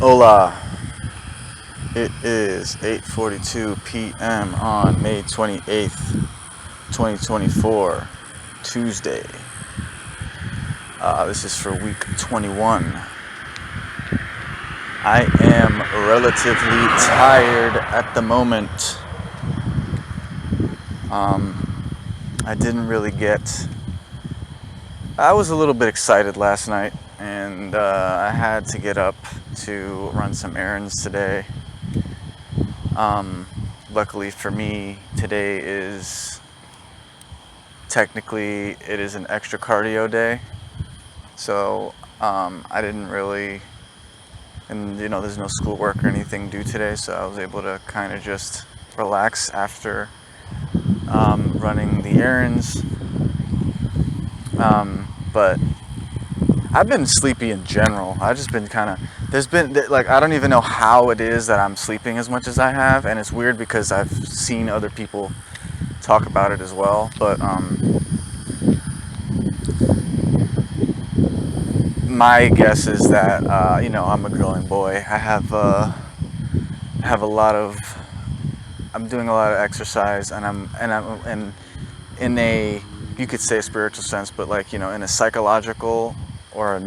Hola. It is 8:42 p.m. on May 28th, 2024, Tuesday. This is for week 21. I am relatively tired at the moment. I didn't really get. I was a little bit excited last night, and I had to get up to run some errands today. Luckily for me, today is technically it is an extra cardio day, so I didn't really, and there's no schoolwork or anything due today, so I was able to kind of just relax after running the errands. But I've been sleepy in general. I've just been kind of, there's been, like, I don't even know how it is that I'm sleeping as much as I have, and it's weird because I've seen other people talk about it as well, but my guess is that, I'm a growing boy. I have a lot of, I'm doing a lot of exercise, and I'm in a, you could say a spiritual sense, but like, in a psychological or a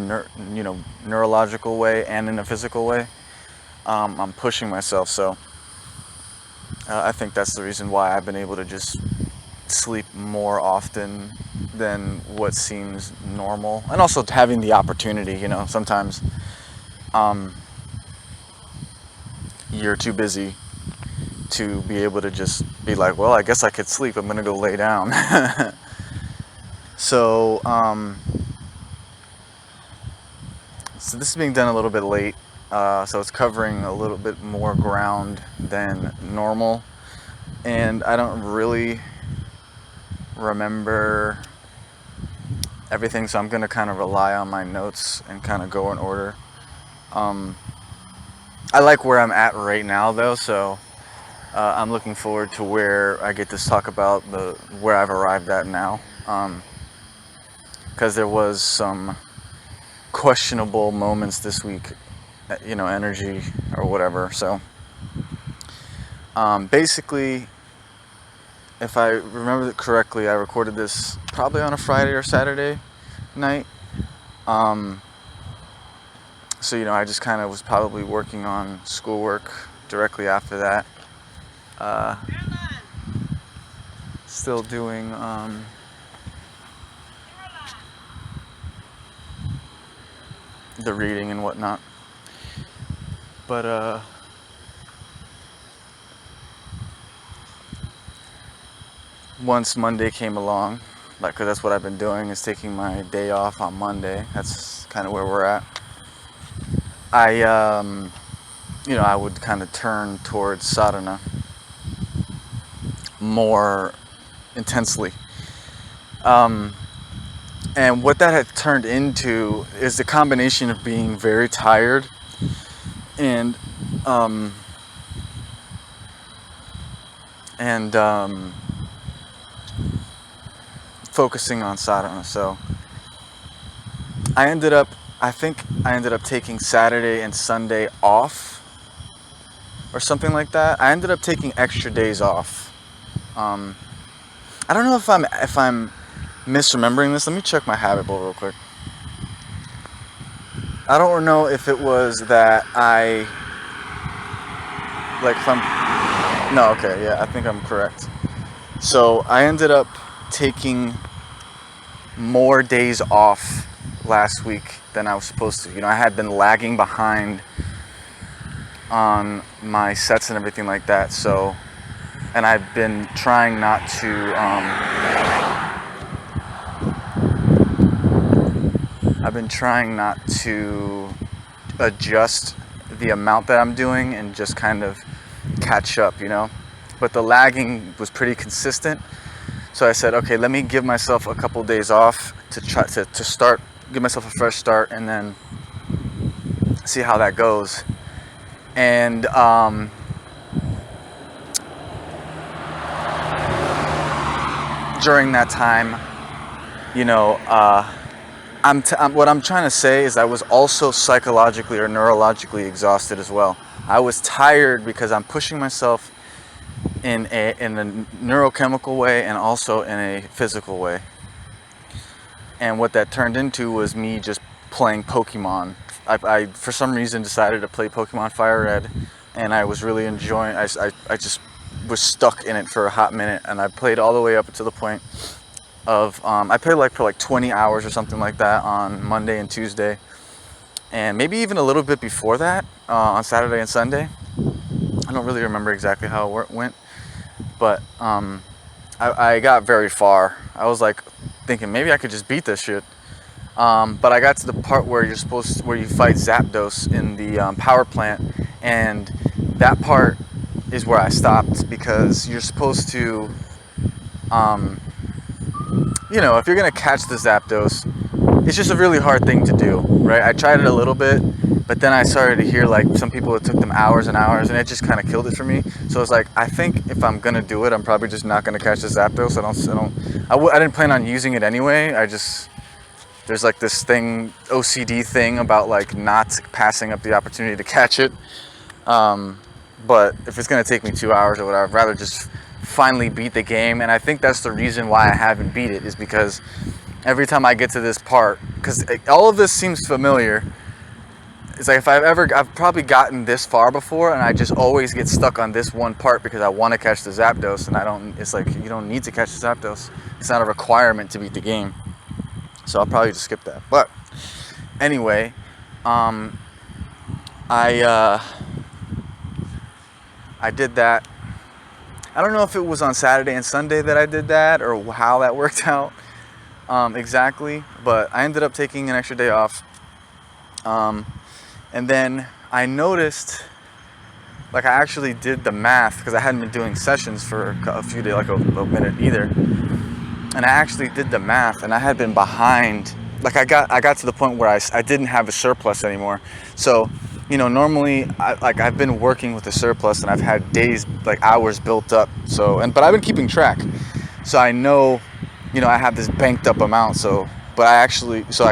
neurological way and in a physical way, I'm pushing myself. So I think that's the reason why I've been able to just sleep more often than what seems normal, and also having the opportunity. Sometimes you're too busy to be able to just be like, well, I guess I could sleep. I'm gonna go lay down. So so this is being done a little bit late, so it's covering a little bit more ground than normal, and I don't really remember everything, so I'm going to kind of rely on my notes and kind of go in order. I like where I'm at right now, though, so I'm looking forward to where I get to talk about where I've arrived at now, because there was some questionable moments this week, energy or whatever. So basically, if I remember it correctly, I recorded this probably on a Friday or Saturday night. So I just kind of was probably working on schoolwork directly after that. Still doing the reading and whatnot, but once Monday came along, like, 'cause that's what I've been doing, is taking my day off on Monday. That's kind of where we're at. I would kind of turn towards sadhana more intensely. And what that had turned into is the combination of being very tired and focusing on sadhana. So I think I ended up taking Saturday and Sunday off or something like that. I ended up taking extra days off. I don't know if I'm misremembering this. Let me check my habit bowl real quick. I don't know if it was that okay, yeah, I think I'm correct. So I ended up taking more days off last week than I was supposed to. I had been lagging behind on my sets and everything like that. So, and I've been trying not to. I've been trying not to adjust the amount that I'm doing and just kind of catch up, But the lagging was pretty consistent. So I said, okay, let me give myself a couple days off to try to start, give myself a fresh start, and then see how that goes. And during that time, what I'm trying to say is I was also psychologically or neurologically exhausted as well. I was tired because I'm pushing myself in a neurochemical way and also in a physical way. And what that turned into was me just playing Pokemon. I for some reason decided to play Pokemon Fire Red, and I was really enjoying. I just was stuck in it for a hot minute, and I played all the way up to the point of I played like for like 20 hours or something like that on Monday and Tuesday, and maybe even a little bit before that on Saturday and Sunday. I don't really remember exactly how it went, but I got very far. I was like thinking maybe I could just beat this shit. But I got to the part where you fight Zapdos in the power plant, and that part is where I stopped because you're supposed to, if you're gonna catch the Zapdos, it's just a really hard thing to do, right? I tried it a little bit, but then I started to hear like some people, it took them hours and hours, and it just kind of killed it for me. So it's like, I think if I'm gonna do it, I'm probably just not gonna catch the Zapdos. I didn't plan on using it anyway. There's like this thing, OCD thing about like not passing up the opportunity to catch it. But if it's gonna take me 2 hours or whatever, I'd rather just finally beat the game. And I think that's the reason why I haven't beat it, is because every time I get to this part, because all of this seems familiar, it's like I've probably gotten this far before, and I just always get stuck on this one part because I want to catch the Zapdos, and it's like, you don't need to catch the Zapdos. It's not a requirement to beat the game. So I'll probably just skip that. But anyway, I did that. I don't know if it was on Saturday and Sunday that I did that or how that worked out exactly, but I ended up taking an extra day off. And then I noticed, like, I actually did the math because I hadn't been doing sessions for a few days, like a minute either. And I actually did the math, and I had been behind. Like I got to the point where I didn't have a surplus anymore. So, normally I've been working with a surplus, and I've had days, like hours built up. But I've been keeping track. So I know, I have this banked up amount. So I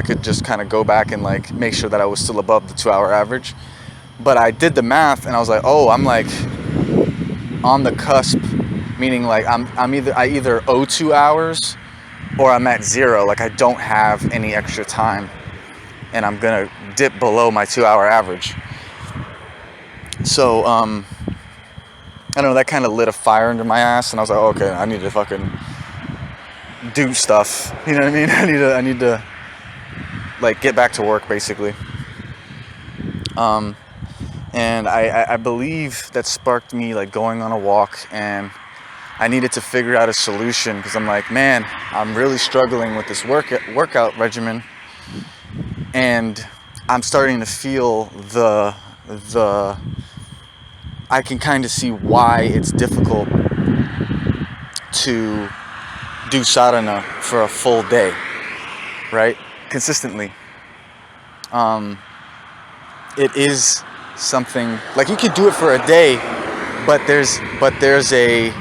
could just kind of go back and like make sure that I was still above the 2-hour average. But I did the math, and I was like, oh, I'm like on the cusp. Meaning like I either owe 2 hours or I'm at 0. Like I don't have any extra time, and I'm gonna dip below my 2-hour average. So I don't know, that kind of lit a fire under my ass, and I was like, oh, okay, I need to fucking do stuff. You know what I mean? I need to like get back to work basically. And I believe that sparked me like going on a walk, and I needed to figure out a solution because I'm like, man, I'm really struggling with this workout regimen, and I'm starting to feel I can kind of see why it's difficult to do sadhana for a full day, right? Consistently. It is something like you could do it for a day, but there's a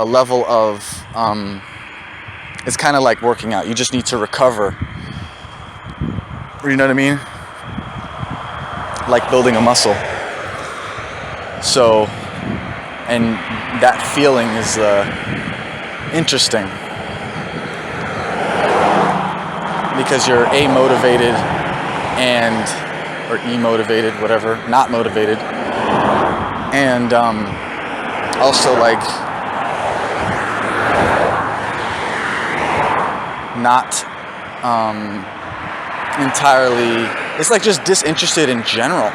level of it's kind of like working out. You just need to recover. You know what I mean? Like building a muscle. So, and that feeling is interesting because you're motivated or motivated, whatever, not motivated. And also like not entirely, it's like just disinterested in general,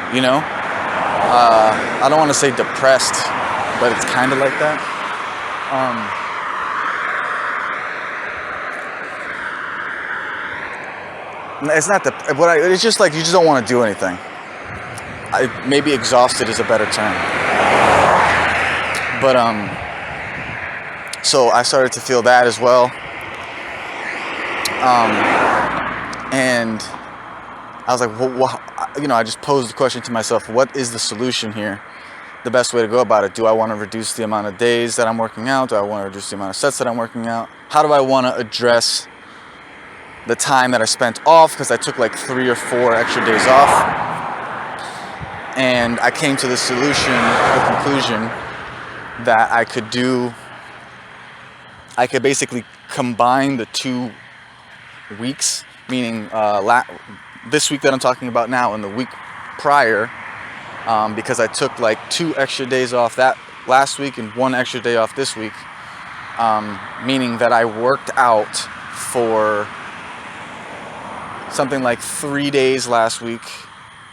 I don't want to say depressed, but it's kind of like that. It's not it's just like you just don't want to do anything. Maybe exhausted is a better term. But so I started to feel that as well. And I was like, well, I just posed the question to myself, what is the solution here? the best way to go about it. Do I want to reduce the amount of days that I'm working out? Do I want to reduce the amount of sets that I'm working out? How do I want to address the time that I spent off? Because I took like 3 or 4 extra days off. And I came to the conclusion that I could basically combine the 2 weeks, meaning this week that I'm talking about now and the week prior, because I took like 2 extra days off that last week and 1 extra day off this week, meaning that I worked out for something like 3 days last week,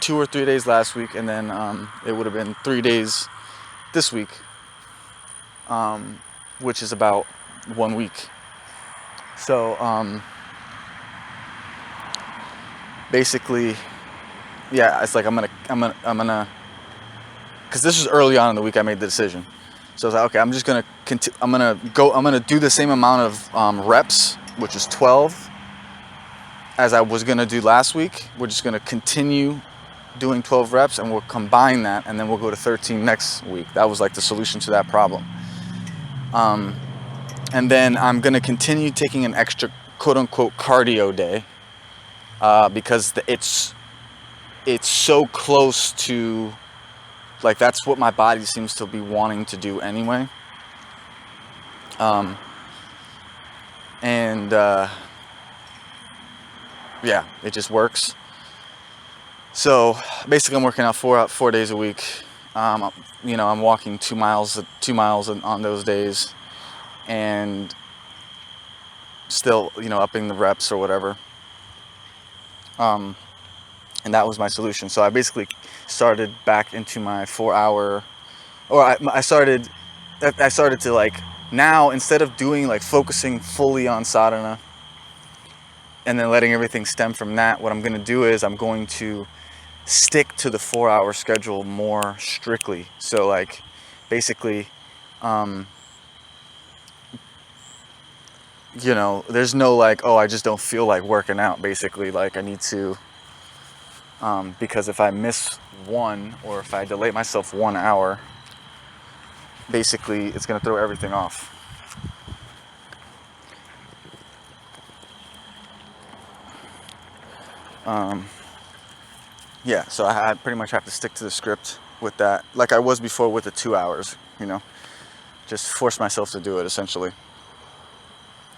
2 or 3 days last week, and then it would have been 3 days this week, which is about 1 week. So basically, yeah, it's like I'm gonna, because this was early on in the week I made the decision. So I was like, okay, I'm just gonna I'm gonna do the same amount of reps, which is 12, as I was gonna do last week. We're just gonna continue doing 12 reps, and we'll combine that, and then we'll go to 13 next week. That was like the solution to that problem. And then I'm gonna continue taking an extra quote-unquote cardio day, because it's so close to, like, that's what my body seems to be wanting to do anyway. Yeah, it just works. So basically, I'm working out 4 days a week. I'm walking 2 miles on those days, and still, upping the reps or whatever. And that was my solution. So I basically started back into my 4-hour, or I started to, like, now, instead of doing, like, focusing fully on sadhana and then letting everything stem from that, what I'm going to do is I'm going to stick to the 4-hour schedule more strictly. So, like, basically, there's no, like, oh, I just don't feel like working out, basically. Like, I need to, because if I miss one, or if I delay myself 1 hour, basically it's going to throw everything off. Yeah, so I pretty much have to stick to the script with that, like I was before with the 2 hours, just force myself to do it, essentially.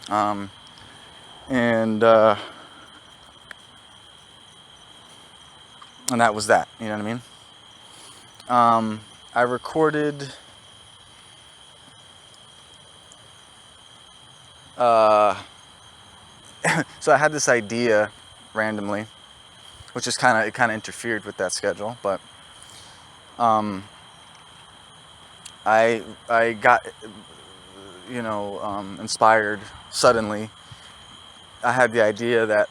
And that was that, you know what I mean? I recorded, so I had this idea randomly, which is it kind of interfered with that schedule, but I got, inspired suddenly. I had the idea that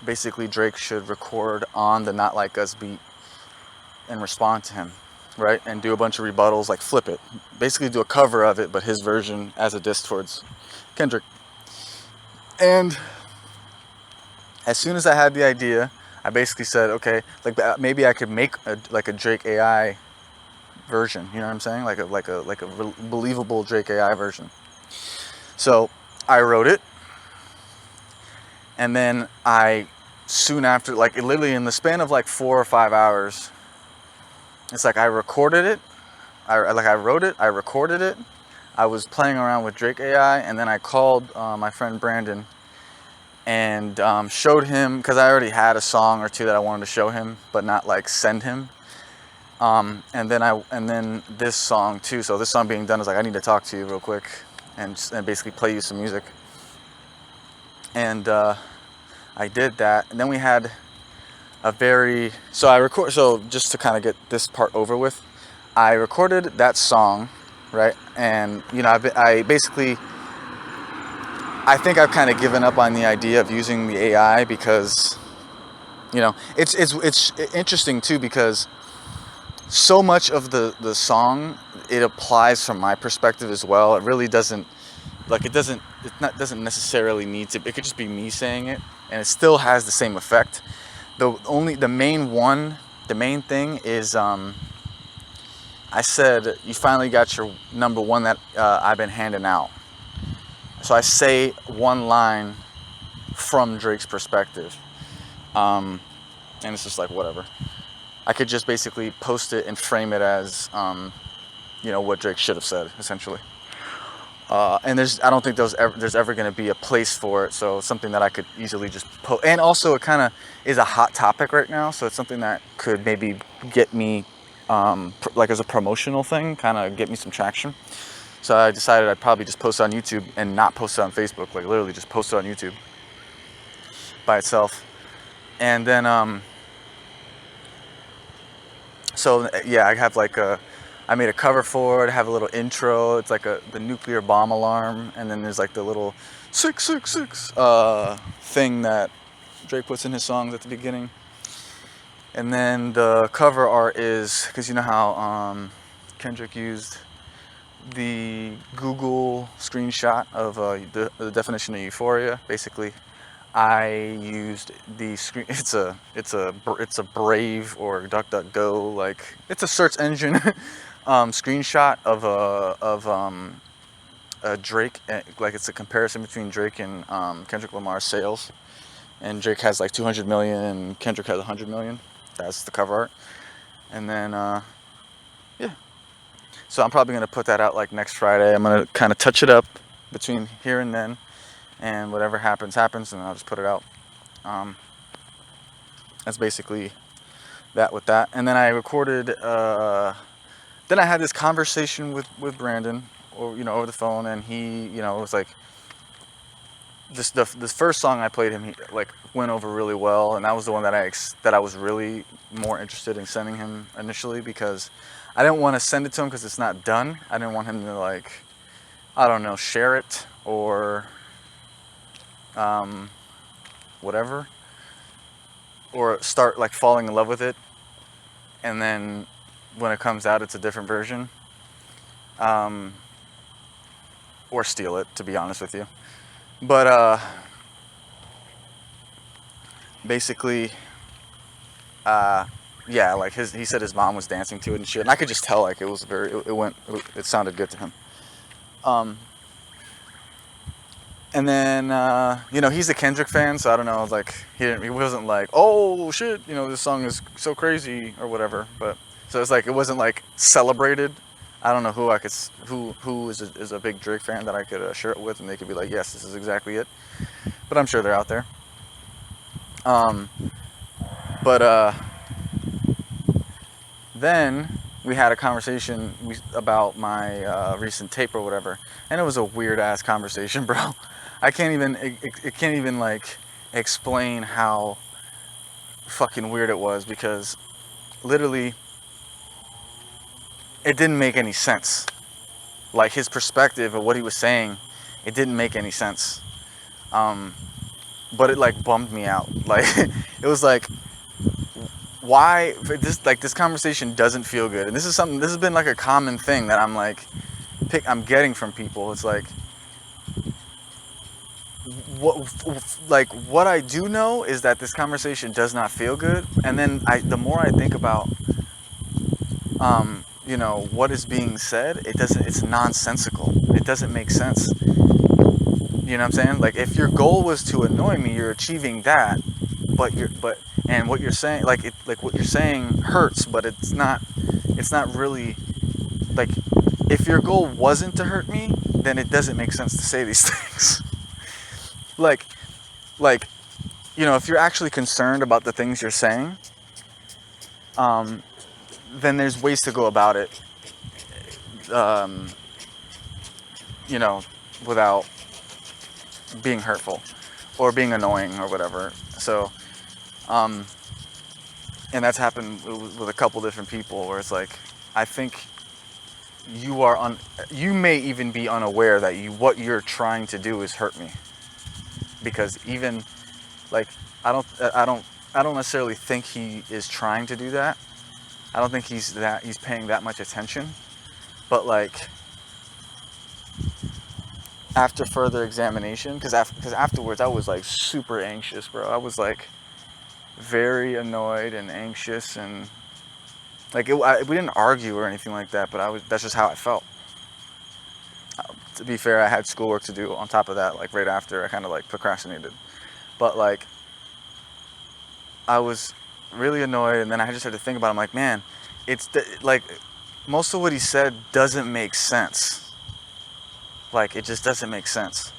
basically Drake should record on the Not Like Us beat and respond to him, right? And do a bunch of rebuttals, like flip it. Basically do a cover of it, but his version as a diss towards Kendrick. And as soon as I had the idea, I basically said, okay, like, maybe I could make a Drake AI version, you know what I'm saying? Like a believable Drake AI version. So I wrote it, and then soon after, like, literally in the span of like 4 or 5 hours, it's like I recorded it. I wrote it, I recorded it. I was playing around with Drake AI, and then I called my friend Brandon and showed him, because I already had a song or two that I wanted to show him, but not like send him. And then this song too. So this song being done, is like, I need to talk to you real quick and basically play you some music. And I did that, and then we had so just to kind of get this part over with, I recorded that song, right? And I think I've kind of given up on the idea of using the AI, because it's interesting too, because so much of the song, it applies from my perspective as well. It really doesn't necessarily need to. It could just be me saying it, and it still has the same effect. The main thing is I said, you finally got your number one that I've been handing out. So I say one line from Drake's perspective. And it's just like, whatever. I could just basically post it and frame it as, what Drake should have said, essentially. And I don't think there's ever going to be a place for it. So it's something that I could easily just post. And also, it kind of is a hot topic right now. So it's something that could maybe get me, as a promotional thing, kind of get me some traction. So I decided I'd probably just post it on YouTube and not post it on Facebook. Like literally just post it on YouTube by itself. And then, I have I made a cover for it. I have a little intro. It's like the nuclear bomb alarm, and then there's like the little 666 thing that Drake puts in his songs at the beginning. And then the cover art is, because you know how Kendrick used the Google screenshot of the definition of euphoria. Basically, I used the screen. It's a Brave or DuckDuckGo, like it's a search engine screenshot of Drake. Like it's a comparison between Drake and Kendrick Lamar's sales, and Drake has like 200 million and Kendrick has 100 million. That's the cover art, and then yeah. So I'm probably gonna put that out like next Friday. I'm gonna kind of touch it up between here and then. And whatever happens, and I'll just put it out. That's basically that with that. And then I recorded, then I had this conversation with Brandon, over the phone, and he, it was like, this first song I played him, he like went over really well, and that was the one that I was really more interested in sending him initially, because I didn't want to send it to him because it's not done. I didn't want him to share it or whatever, or start like falling in love with it, and then when it comes out it's a different version, or steal it, to be honest with you. But basically, he said his mom was dancing to it and shit, and I could just tell like it was it sounded good to him. And then, he's a Kendrick fan, so I don't know, like, he wasn't like, oh, shit, this song is so crazy, or whatever, but, so it's like, it wasn't, like, celebrated. I don't know who is a big Drake fan that I could share it with, and they could be like, yes, this is exactly it, but I'm sure they're out there. Then we had a conversation about my recent tape or whatever, and it was a weird-ass conversation, bro. I can't even like explain how fucking weird it was, because literally it didn't make any sense. Like his perspective of what he was saying, it didn't make any sense. But it like bummed me out. Like it was like, why this conversation doesn't feel good. And this has been like a common thing that I'm getting from people. It's like, what I do know is that this conversation does not feel good, and then the more I think about what is being said, it's nonsensical. It doesn't make sense. You know what I'm saying? Like, if your goal was to annoy me, you're achieving that, and what you're saying, what you're saying hurts, but it's not really, like, if your goal wasn't to hurt me, then it doesn't make sense to say these things. Like, if you're actually concerned about the things you're saying, then there's ways to go about it, without being hurtful or being annoying or whatever. So, and that's happened with a couple different people, where it's like, I think you may even be unaware that what you're trying to do is hurt me. Because even, like, I don't necessarily think he is trying to do that. I don't think he's paying that much attention. But like, after further examination, because afterwards I was like super anxious, bro. I was like very annoyed and anxious, and Like we didn't argue or anything like that, but that's just how I felt. To be fair, I had schoolwork to do on top of that. Like right after, I kind of like procrastinated, but like I was really annoyed, and then I just had to think about it. I'm like, man, like most of what he said doesn't make sense. Like it just doesn't make sense.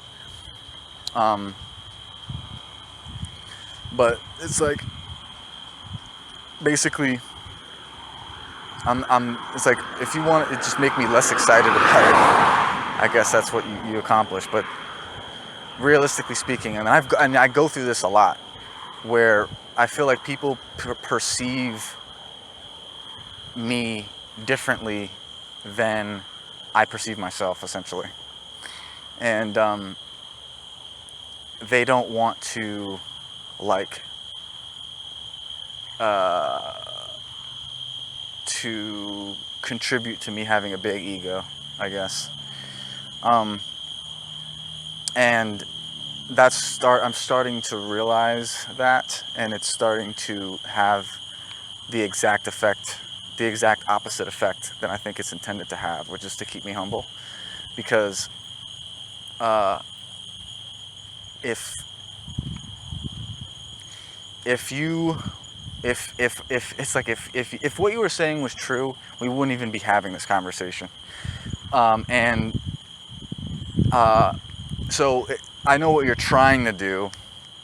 But it's like basically it's like if you want it, just make me less excited about it. I guess that's what you accomplish. But realistically speaking, and I go through this a lot, where I feel like people perceive me differently than I perceive myself, essentially, and they don't want to like to contribute to me having a big ego, I guess. And I'm starting to realize that, and it's starting to have the exact opposite effect that I think it's intended to have, which is to keep me humble. Because if it's like if what you were saying was true, we wouldn't even be having this conversation. So I know what you're trying to do,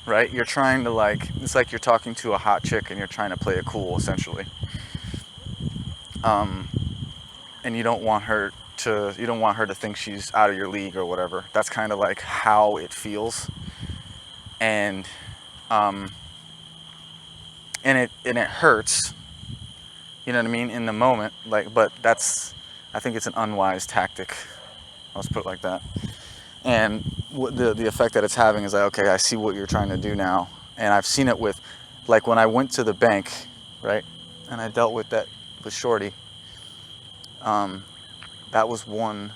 right? You're trying to it's like you're talking to a hot chick and you're trying to play it cool, essentially. And you don't want her to think she's out of your league or whatever. That's kind of like how it feels. And it hurts, you know what I mean, in the moment, but I think it's an unwise tactic. Let's put it like that. And the effect that it's having is like, okay, I see what you're trying to do now. And I've seen it with, like when I went to the bank, right, and I dealt with Shorty, that was one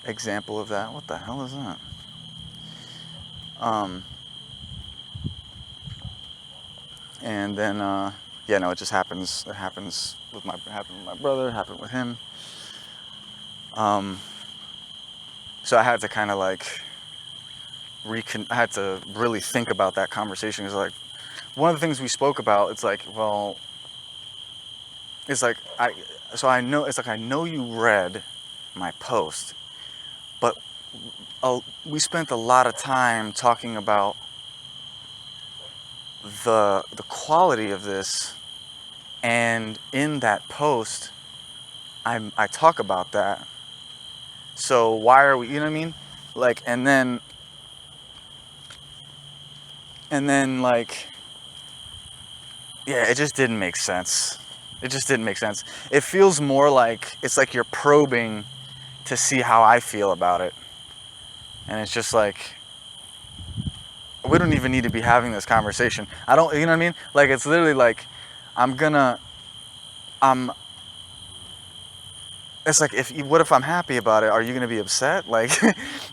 example of that. What the hell is that? And then, it just happens. It happened with my brother. It happened with him. So I had to kind of like I had to really think about that conversation. It's like one of the things we spoke about. It's like, well, it's like I know you read my post, but we spent a lot of time talking about the quality of this, and in that post I talk about that. So why are we, you know what I mean? Like, and then like, yeah, it just didn't make sense. It just didn't make sense. It feels more like it's like you're probing to see how I feel about it. And it's just like, we don't even need to be having this conversation. You know what I mean? Like, it's literally like, it's like, what if I'm happy about it? Are you gonna be upset? Like, you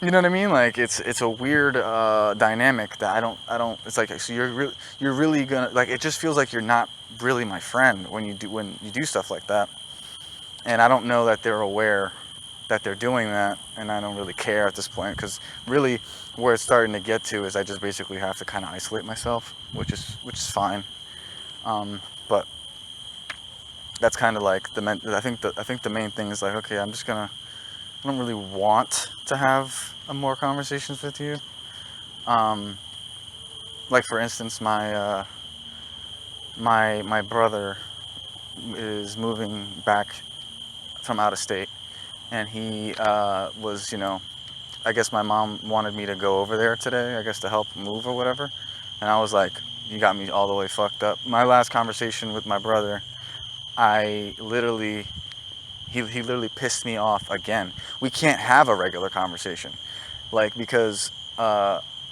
know what I mean? Like, it's a weird dynamic that I don't. It's like, so you're really gonna, like, it just feels like you're not really my friend when you do stuff like that. And I don't know that they're aware that they're doing that, and I don't really care at this point, because really where it's starting to get to is I just basically have to kind of isolate myself, which is fine. But that's kind of like I think the main thing is like, okay, I don't really want to have more conversations with you. Like for instance, my brother is moving back from out of state, and he was, I guess my mom wanted me to go over there today, I guess to help move or whatever, and I was like, you got me all the way fucked up. My last conversation with my brother, he literally pissed me off again. We can't have a regular conversation, like, because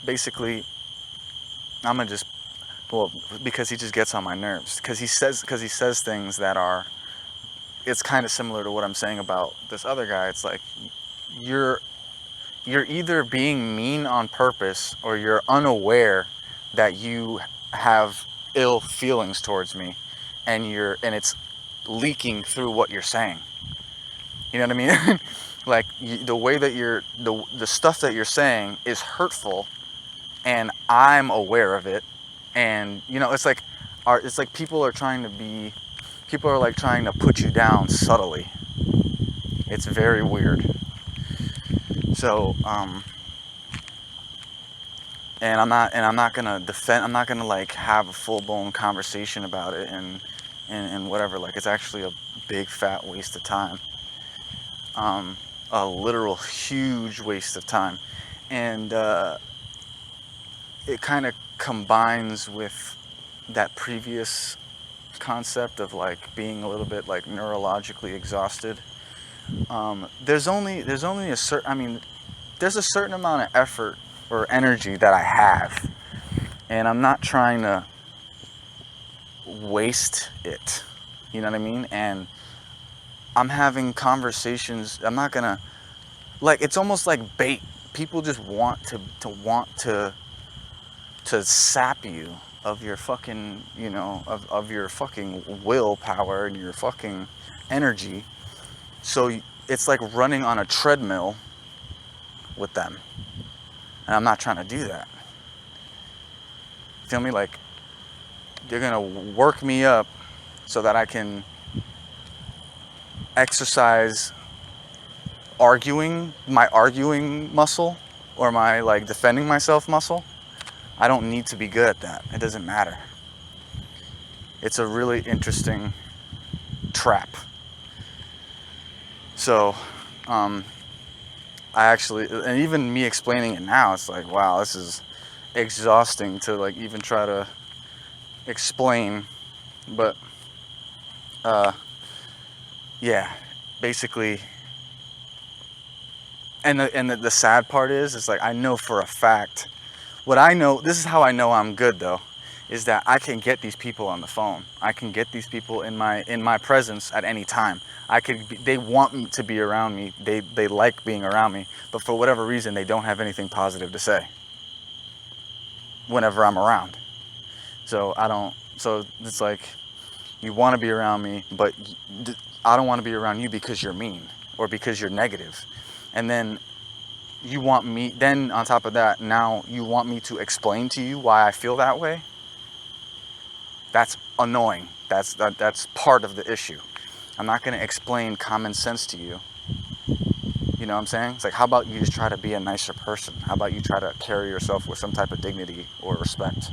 basically because he just gets on my nerves, because he says things that are, it's kind of similar to what I'm saying about this other guy. It's like, you're either being mean on purpose, or you're unaware that you have ill feelings towards me, and leaking through what you're saying. You know what I mean? Like the way that the stuff that you're saying is hurtful, and I'm aware of it. And it's like people are like trying to put you down subtly. It's very weird. So and I'm not gonna defend. I'm not gonna like have a full blown conversation about it and whatever. Like, it's actually a big fat waste of time. A literal huge waste of time, and it kind of combines with that previous concept of like being a little bit like neurologically exhausted. There's only a certain. I mean, there's a certain amount of effort or energy that I have, and I'm not trying to waste it. You know what I mean? And I'm having conversations. I'm not gonna like. It's almost like bait. People just want to sap you of your fucking, of your fucking willpower and your fucking energy. So it's like running on a treadmill with them. And I'm not trying to do that. Feel me? Like, they're gonna work me up so that I can exercise my arguing muscle, or my like defending myself muscle. I don't need to be good at that. It doesn't matter. It's a really interesting trap. So, I actually, and even me explaining it now, it's like, wow, this is exhausting to like even try to explain. But, yeah, basically. And the sad part is, it's like, I know for a fact, this is how I know I'm good though, is that I can get these people on the phone. I can get these people in my presence at any time. They want to be around me. They like being around me, but for whatever reason, they don't have anything positive to say whenever I'm around. So it's like, you want to be around me, but I don't want to be around you because you're mean or because you're negative. And then you want me, then on top of that, now you want me to explain to you why I feel that way. That's annoying. That's part of the issue. I'm not going to explain common sense to you. You know what I'm saying? It's like, how about you just try to be a nicer person? How about you try to carry yourself with some type of dignity or respect?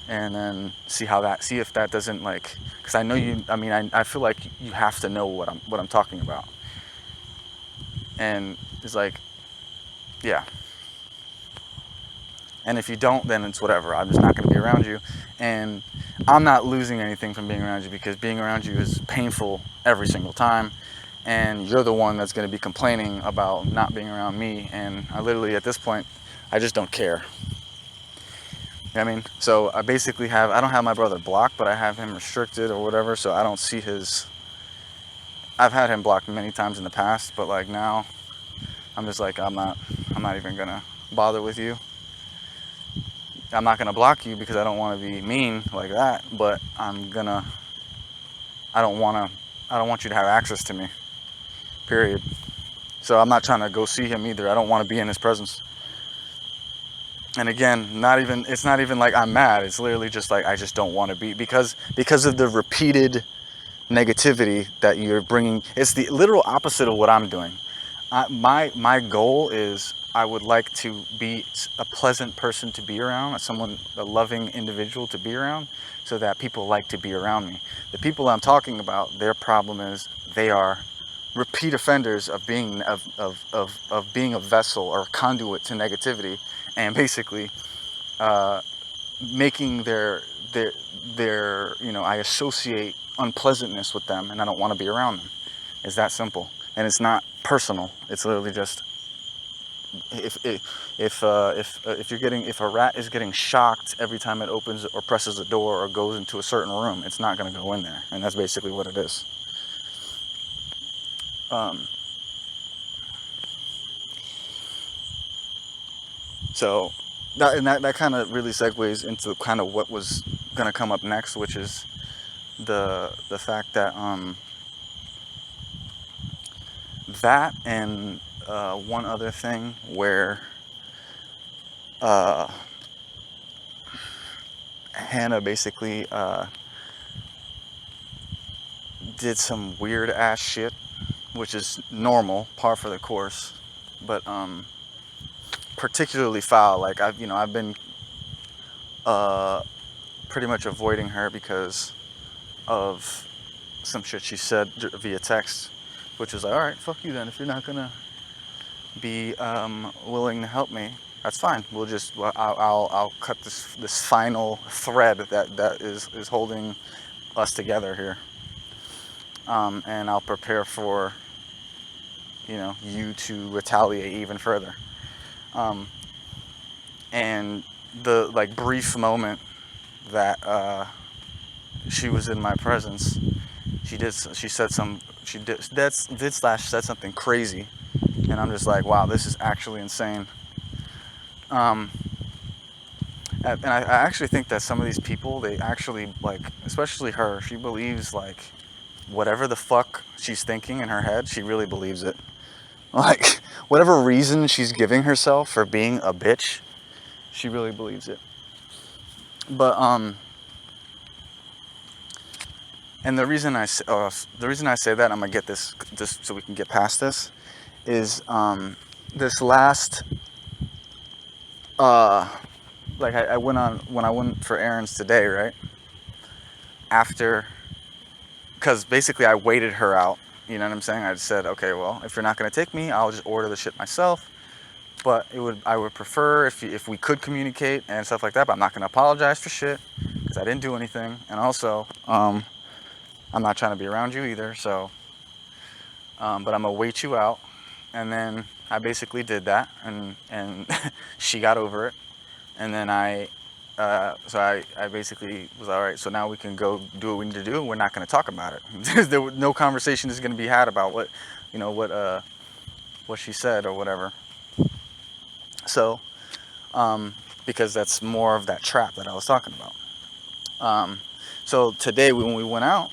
And then see if that doesn't, like, because I know you, I mean, I feel like you have to know what I'm talking about. And it's like, yeah. And if you don't, then it's whatever. I'm just not going to be around you. And I'm not losing anything from being around you, because being around you is painful every single time. And you're the one that's going to be complaining about not being around me. And I literally, at this point, I just don't care. You know what I mean? So I basically I don't have my brother blocked, but I have him restricted or whatever. So I don't see I've had him blocked many times in the past, but like now, I'm just like, I'm not even gonna bother with you. I'm not gonna block you because I don't want to be mean like that, but I don't want you to have access to me, period. So I'm not trying to go see him either. I don't want to be in his presence. And again, it's not even like I'm mad. It's literally just like, I just don't want to be, because of the repeated negativity that you're bringing. It's the literal opposite of what I'm doing. My goal is, I would like to be a pleasant person to be around, a loving individual to be around, so that people like to be around me. The people I'm talking about, their problem is they are repeat offenders of being a vessel or a conduit to negativity, and basically making their I associate unpleasantness with them, and I don't want to be around them. It's that simple. And it's not personal. It's literally just, if a rat is getting shocked every time it opens or presses a door or goes into a certain room, it's not going to go in there. And that's basically what it is. So that kind of really segues into kind of what was going to come up next, which is the fact that that and one other thing where uh, Hannah basically did some weird ass shit, which is normal, par for the course, but particularly foul. Like I've been uh, pretty much avoiding her because of some shit she said via text, which was like, all right, fuck you then. If you're not gonna be willing to help me, that's fine. I'll cut this final thread that is holding us together here, and I'll prepare for you to retaliate even further. And the like brief moment that she was in my presence, she said something crazy, and I'm just like, wow, this is actually insane. And I actually think that some of these people, they actually, like, especially her, she believes, like, whatever the fuck she's thinking in her head, she really believes it. Like, whatever reason she's giving herself for being a bitch, she really believes it. But and the reason I say that, I'm gonna get this so we can get past this, is this last like I went on when I went for errands today, right? After, because basically I waited her out. You know what I'm saying? I just said, okay, well, if you're not gonna take me, I'll just order the shit myself. But I would prefer if we could communicate and stuff like that. But I'm not gonna apologize for shit because I didn't do anything. And also, I'm not trying to be around you either. So, but I'm gonna wait you out. And then I basically did that, and she got over it. And then I basically was all right. So now we can go do what we need to do. And we're not going to talk about it. No conversation is going to be had about what she said or whatever. So, because that's more of that trap that I was talking about. So today when we went out,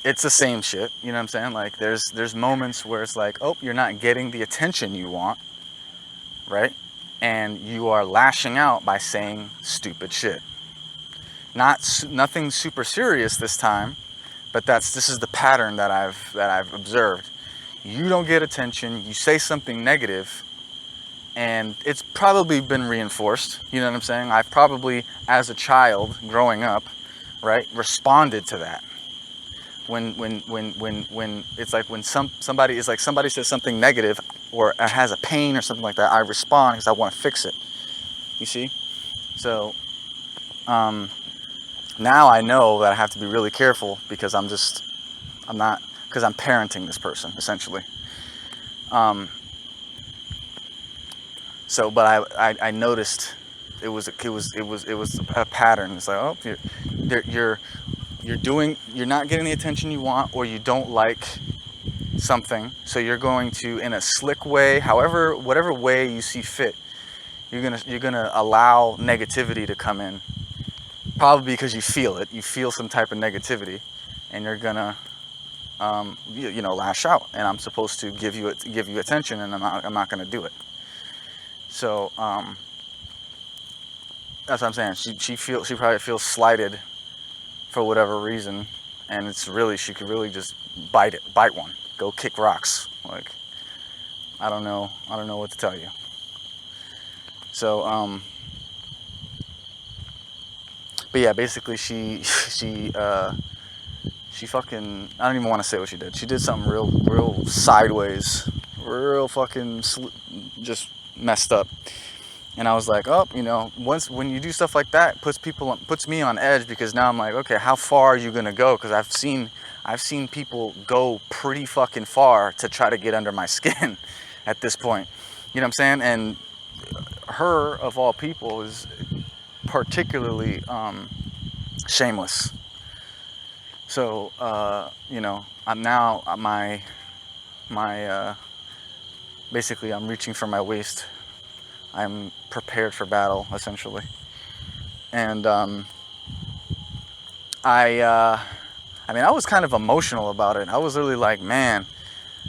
it's the same shit. You know what I'm saying? Like there's moments where it's like, oh, you're not getting the attention you want, right? And you are lashing out by saying stupid shit. Nothing super serious this time, but this is the pattern that I've observed. You don't get attention, you say something negative, and it's probably been reinforced. You know what I'm saying? I've probably, as a child growing up, right, responded to that. When it's like when somebody says something negative or has a pain or something like that, I respond because I want to fix it. You see? So now I know that I have to be really careful because I'm parenting this person essentially. So, but I noticed it was a pattern. It's like, oh, you're not getting the attention you want, or you don't like something, so you're going to, in a slick way, whatever way you see fit, you're gonna allow negativity to come in, probably because you feel some type of negativity, and you're gonna lash out, and I'm supposed to give you attention, and I'm not gonna do it. So that's what I'm saying. She probably feels slighted for whatever reason, and she could really just bite one, go kick rocks. Like, I don't know what to tell you. So but yeah, basically she fucking, I don't even want to say what she did. She did something real sideways, real fucking just messed up. And I was like, oh, when you do stuff like that, puts me on edge, because now I'm like, okay, how far are you gonna go? Because I've seen people go pretty fucking far to try to get under my skin at this point. You know what I'm saying? And her, of all people, is particularly shameless. So I'm now basically I'm reaching for my waist. I'm prepared for battle, essentially. And I mean, I was kind of emotional about it. I was really like, man,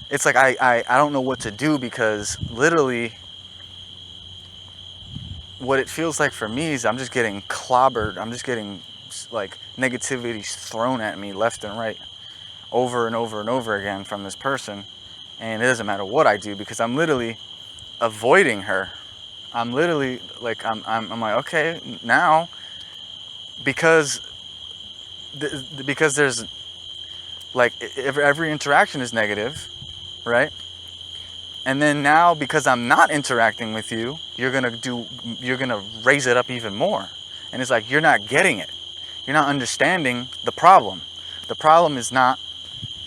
it's like I don't know what to do, because literally what it feels like for me is I'm just getting clobbered. I'm just getting like negativity thrown at me left and right, over and over and over again from this person. And it doesn't matter what I do, because I'm literally avoiding her. I'm literally like, I'm like, okay, now, because because there's like, every interaction is negative, right? And then now, because I'm not interacting with you, you're gonna raise it up even more. And it's like, you're not getting it. You're not understanding the problem. The problem is not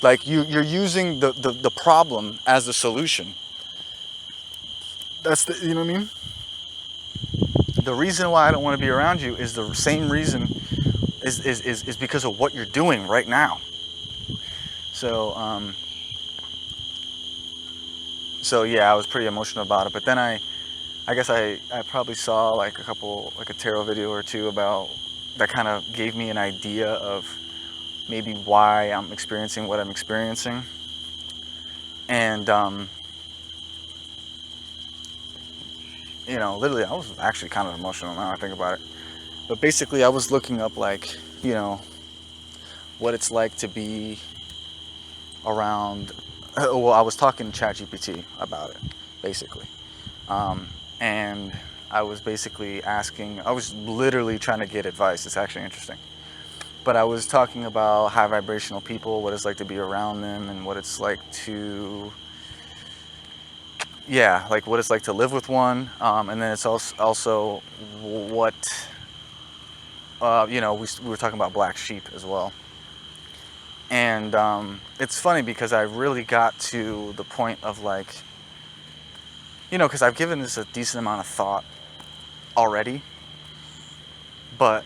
like you're using the problem as the solution. That's the, you know what I mean? The reason why I don't want to be around you is the same reason, is because of what you're doing right now. So so yeah, I was pretty emotional about it. But then I guess I probably saw like a tarot video or two about that, kind of gave me an idea of maybe why I'm experiencing what I'm experiencing. And you know, literally, I was actually kind of emotional now I think about it. But basically, I was looking up, like, you know, what it's like to be around. Well, I was talking to ChatGPT about it, basically. And I was basically asking, I was literally trying to get advice. It's actually interesting. But I was talking about high vibrational people, what it's like to be around them, and what it's like to, yeah, like what it's like to live with one. And then it's also what, you know, we were talking about black sheep as well. And it's funny because I really got to the point of, like, you know, because I've given this a decent amount of thought already. But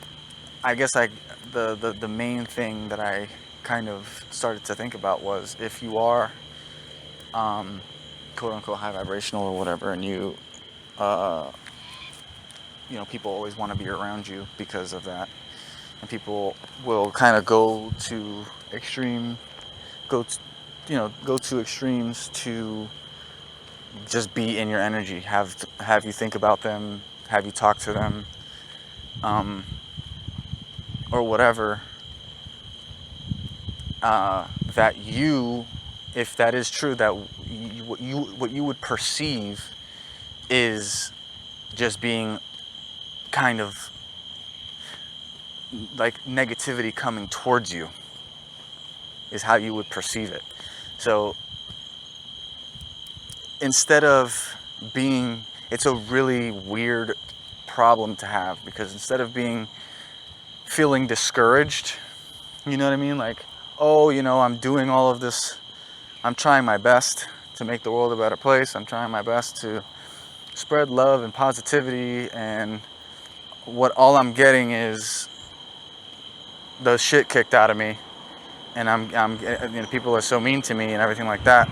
I guess the main thing that I kind of started to think about was, if you are quote unquote high vibrational or whatever, and you know, people always want to be around you because of that, and people will kind of go to extremes to just be in your energy, have you think about them, have you talk to them, or whatever. That you, if that is true, that what you would perceive is just being kind of like negativity coming towards you, is how you would perceive it. So instead of being, it's a really weird problem to have, because instead of feeling discouraged, you know what I mean? Like, oh, you know, I'm doing all of this, I'm trying my best to make the world a better place, I'm trying my best to spread love and positivity, and all I'm getting is the shit kicked out of me, and I'm you know, people are so mean to me and everything like that.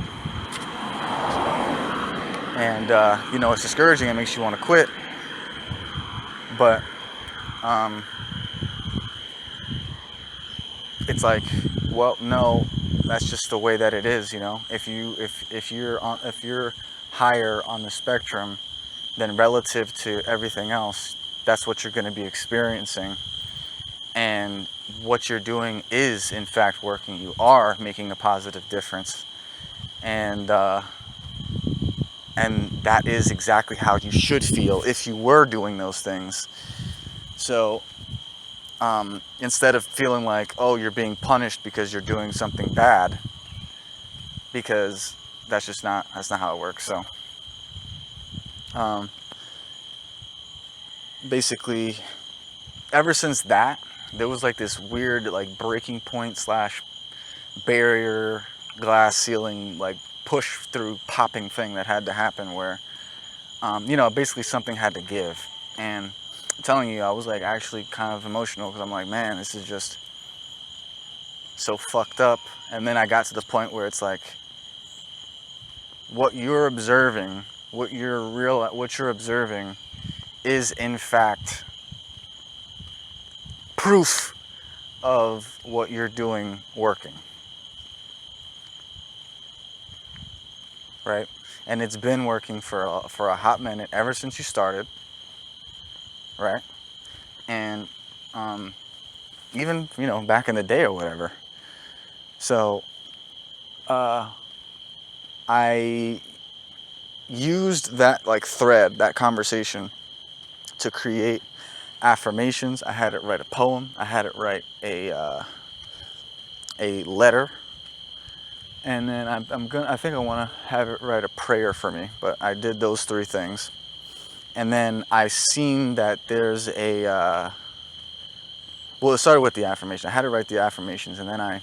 And you know, it's discouraging, it makes you want to quit. But it's like, well, no, that's just the way that it is, you know. If you're higher on the spectrum, then relative to everything else, that's what you're going to be experiencing. And what you're doing is in fact working. You are making a positive difference, and that is exactly how you should feel if you were doing those things. So instead of feeling like, oh, you're being punished because you're doing something bad, because that's not how it works. So basically, ever since that, there was like this weird like breaking point / barrier, glass ceiling, like push through popping thing that had to happen, where you know, basically something had to give. And I'm telling you, I was like actually kind of emotional, because I'm like, man, this is just so fucked up. And then I got to the point where it's like, what you're observing, what you're observing is in fact proof of what you're doing working, right? And it's been working for a hot minute, ever since you started, right? And even, you know, back in the day or whatever. So I used that like thread, that conversation, to create affirmations. I had it write a poem. I had it write a letter, and then I think I want to have it write a prayer for me. But I did those three things, and then I seen that there's a well, it started with the affirmation. I had to write the affirmations, and then I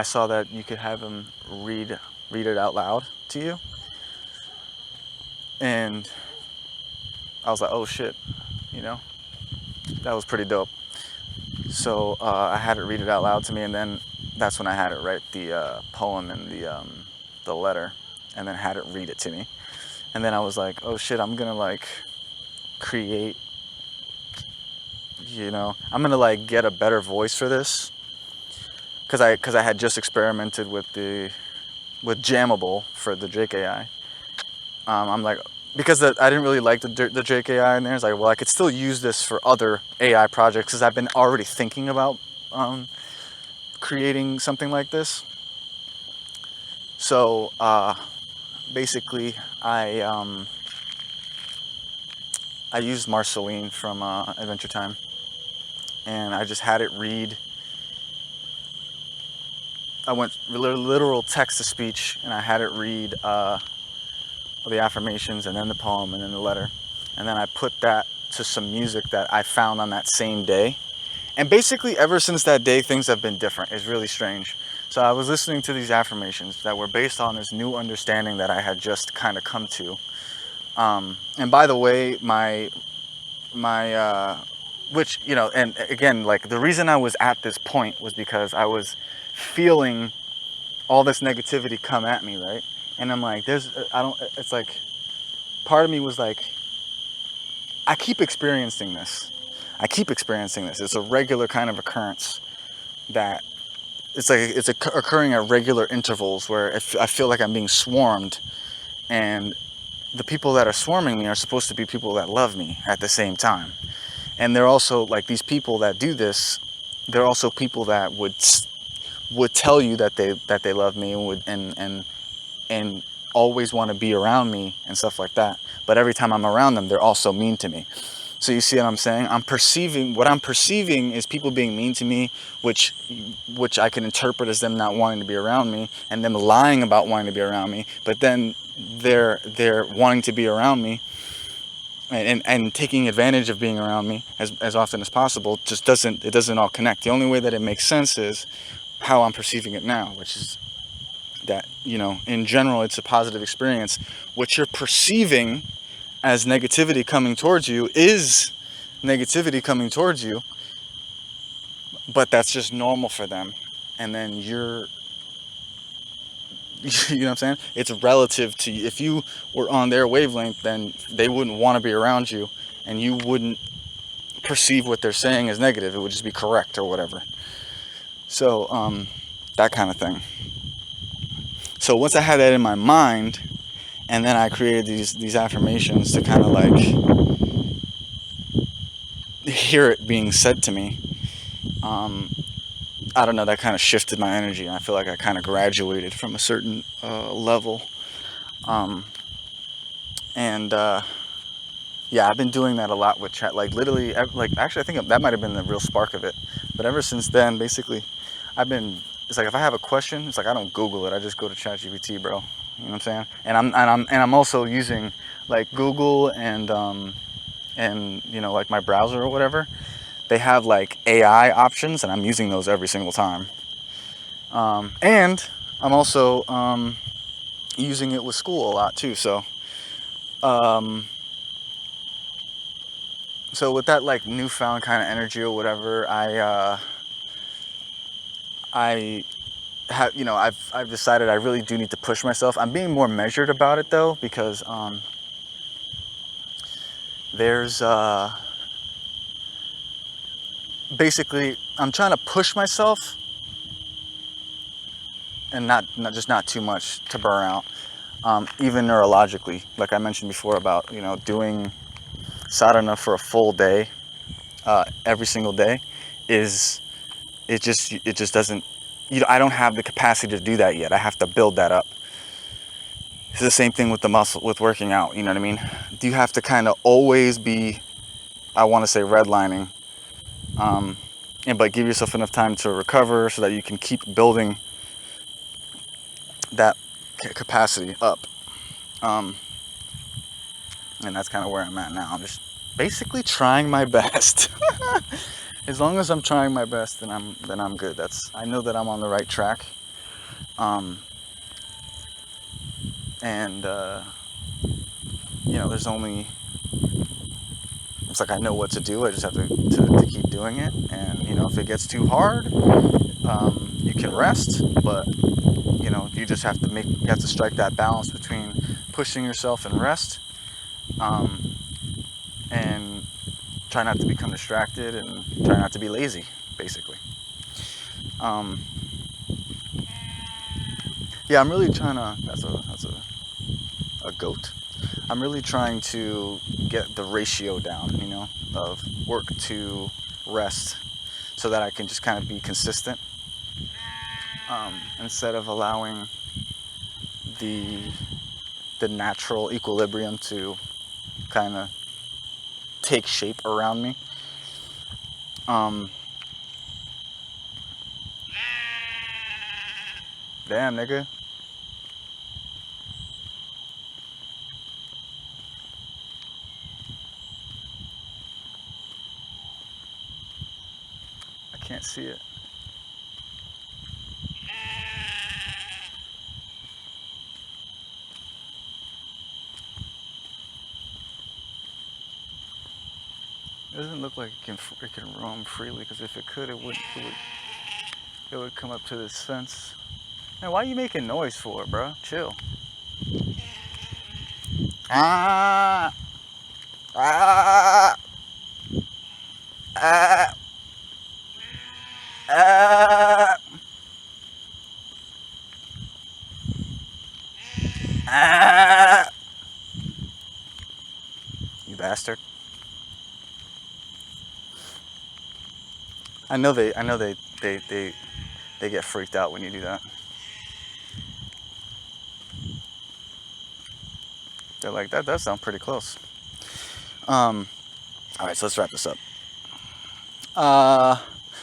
saw that you could have them read it out loud to you, and I was like, oh shit, you know, that was pretty dope. So I had it read it out loud to me, and then that's when I had it write the poem and the letter, and then had it read it to me. And then I was like, oh shit, I'm gonna like create, you know, I'm gonna like get a better voice for this, because I had just experimented with Jammable for the Drake AI. I'm like, because I didn't really like the Drake AI in there. It's like, well, I could still use this for other AI projects, because I've been already thinking about creating something like this. So basically, I used Marceline from Adventure Time, and I just had it read. I went literal text to speech, and I had it read the affirmations, and then the poem, and then the letter, and then I put that to some music that I found on that same day. And basically, ever since that day, things have been different. It's really strange. So I was listening to these affirmations that were based on this new understanding that I had just kind of come to. And by the way, my which, you know, and again, like the reason I was at this point was because I was feeling all this negativity come at me, right? And I'm like, it's like, part of me was like, I keep experiencing this. It's a regular kind of occurrence that it's occurring at regular intervals, where I feel like I'm being swarmed, and the people that are swarming me are supposed to be people that love me at the same time. And they're also like, these people that do this, they're also people that would tell you that they love me, and would and always want to be around me and stuff like that. But every time I'm around them, they're also mean to me. So you see what I'm saying? What I'm perceiving is people being mean to me, which I can interpret as them not wanting to be around me, and them lying about wanting to be around me. But then they're wanting to be around me, and taking advantage of being around me as often as possible. Just doesn't all connect. The only way that it makes sense is how I'm perceiving it now, which is that, you know, in general, it's a positive experience. What you're perceiving as negativity coming towards you is negativity coming towards you, but that's just normal for them. And then you're, you know what I'm saying? It's relative to you. If you were on their wavelength, then they wouldn't want to be around you, and you wouldn't perceive what they're saying as negative. It would just be correct or whatever. So that kind of thing. So once I had that in my mind, and then I created these affirmations to kind of like hear it being said to me, I don't know, that kind of shifted my energy, and I feel like I kind of graduated from a certain level. Yeah, I've been doing that a lot with chat, like literally, like actually I think that might have been the real spark of it. But ever since then, basically, it's like if I have a question, it's like I don't Google it, I just go to ChatGPT, bro. You know what I'm saying? And I'm also using like Google and you know, like my browser or whatever. They have like AI options, and I'm using those every single time. And I'm also using it with school a lot too. So so with that like newfound kind of energy or whatever, I have, you know, I've decided I really do need to push myself. I'm being more measured about it though, because there's basically I'm trying to push myself and not too much to burn out. Even neurologically, like I mentioned before about doing sadhana for a full day, every single day, is it just doesn't. I don't have the capacity to do that yet. I have to build that up. It's the same thing with the muscle, with working out. You know what I mean? You have to kind of always be, I want to say, redlining, but give yourself enough time to recover so that you can keep building that capacity up. And that's kind of where I'm at now. I'm just basically trying my best. As long as I'm trying my best, then I'm good. I know that I'm on the right track. And there's only, it's like I know what to do. I just have to keep doing it. And if it gets too hard, you can rest, but you just have to strike that balance between pushing yourself and rest, and try not to become distracted and try not to be lazy, basically. Yeah, I'm really trying to. That's a goat. I'm really trying to get the ratio down, of work to rest, so that I can just kind of be consistent, instead of allowing the natural equilibrium to kind of take shape around me. Damn, nigga. I can't see it. It doesn't look like it can roam freely, because if it could, it would come up to this fence. Man, why are you making noise for, bro? Chill. Ah, ah, ah, ah, ah. You bastard. I know they get freaked out when you do that. They're like, that does sound pretty close. All right, so let's wrap this up.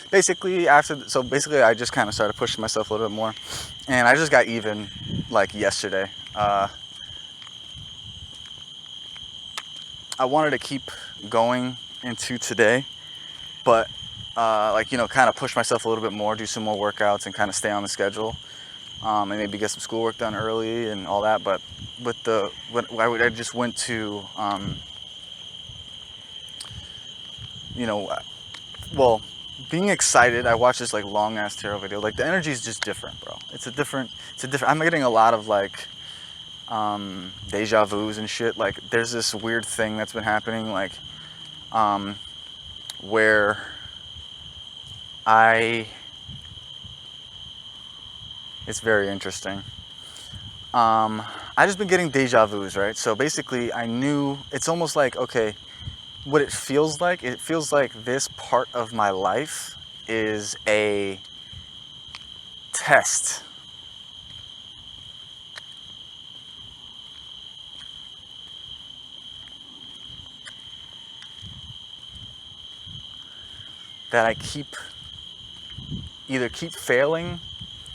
Basically, I just kind of started pushing myself a little bit more, and I just got even, like, yesterday. I wanted to keep going into today, but kind of push myself a little bit more, do some more workouts, and kind of stay on the schedule, and maybe get some schoolwork done early and all that. But I just went to, being excited. I watched this like long ass tarot video. Like, the energy is just different, bro. It's a different. I'm getting a lot of like deja vus and shit. Like, there's this weird thing that's been happening, like where it's very interesting. I just been getting deja vus, right? So basically, I knew, it's almost like, okay, what it feels like this part of my life is a test. That I either keep failing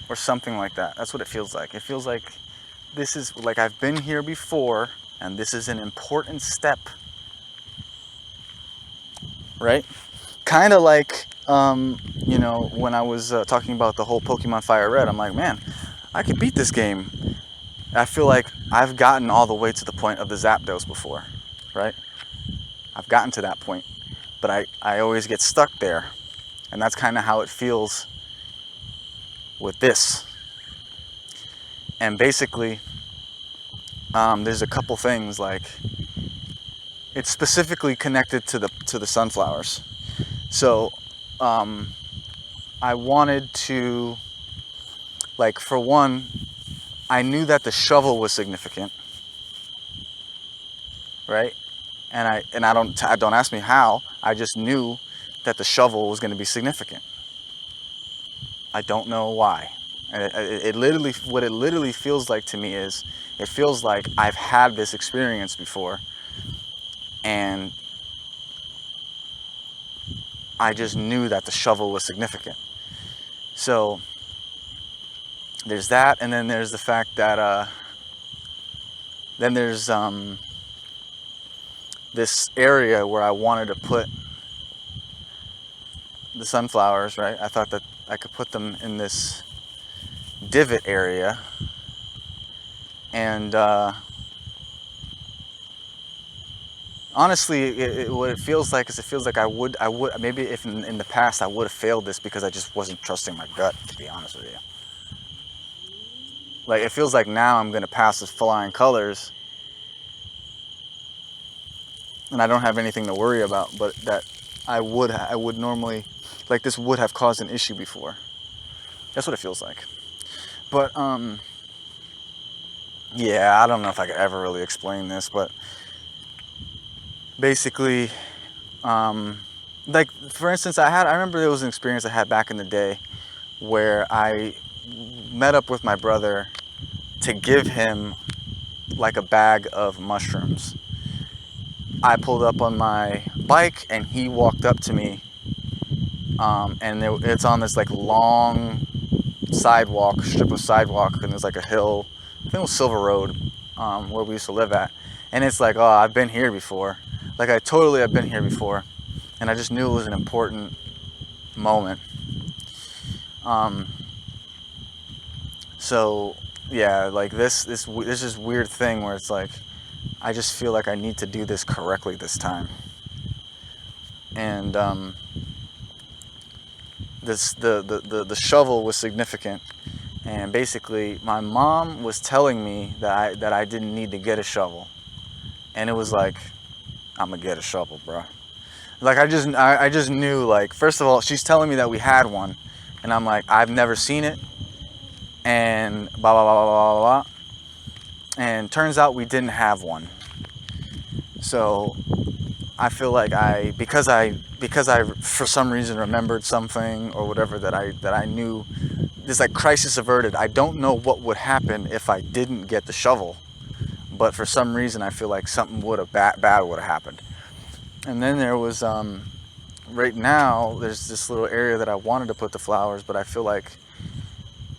or something like that. That's what it feels like. It feels like this is like I've been here before, and this is an important step, right? Kind of like, when I was talking about the whole Pokemon Fire Red, I'm like, man, I could beat this game. I feel like I've gotten all the way to the point of the Zapdos before, right? I've gotten to that point, but I always get stuck there. And that's kind of how it feels with this. And basically, there's a couple things, like, it's specifically connected to the sunflowers. So I wanted to, like, for one, I knew that the shovel was significant, right? And I don't ask me how. I just knew that the shovel was going to be significant. I don't know why. And it literally, what it literally feels like to me is, it feels like I've had this experience before, and I just knew that the shovel was significant. So there's that, and then there's the fact that then there's this area where I wanted to put the sunflowers, right? I thought that I could put them in this divot area, and honestly, what it feels like is, it feels like I would maybe if in the past I would have failed this because I just wasn't trusting my gut, to be honest with you. Like, it feels like now I'm gonna pass with flying colors, and I don't have anything to worry about, but that I would normally, like, this would have caused an issue before. That's what it feels like. But yeah, I don't know if I could ever really explain this, but basically, like, for instance, I remember there was an experience I had back in the day where I met up with my brother to give him like a bag of mushrooms. I pulled up on my bike and he walked up to me, and it's on this like long sidewalk, strip of sidewalk, and there's like a hill, I think it was Silver Road, where we used to live at, and it's like, oh, I've been here before, like I've been here before, and I just knew it was an important moment. So yeah, like this is weird thing where it's like, I just feel like I need to do this correctly this time. And the shovel was significant, and basically my mom was telling me that I didn't need to get a shovel, and it was like, I'm gonna get a shovel, bro. Like, I just knew, like, first of all, she's telling me that we had one, and I'm like, I've never seen it, and blah blah blah blah blah blah. And turns out we didn't have one. So I feel like because I for some reason remembered something or whatever, that I knew this, like, crisis averted. I don't know what would happen if I didn't get the shovel, but for some reason I feel like something bad would have happened. And then there was right now there's this little area that I wanted to put the flowers, but I feel like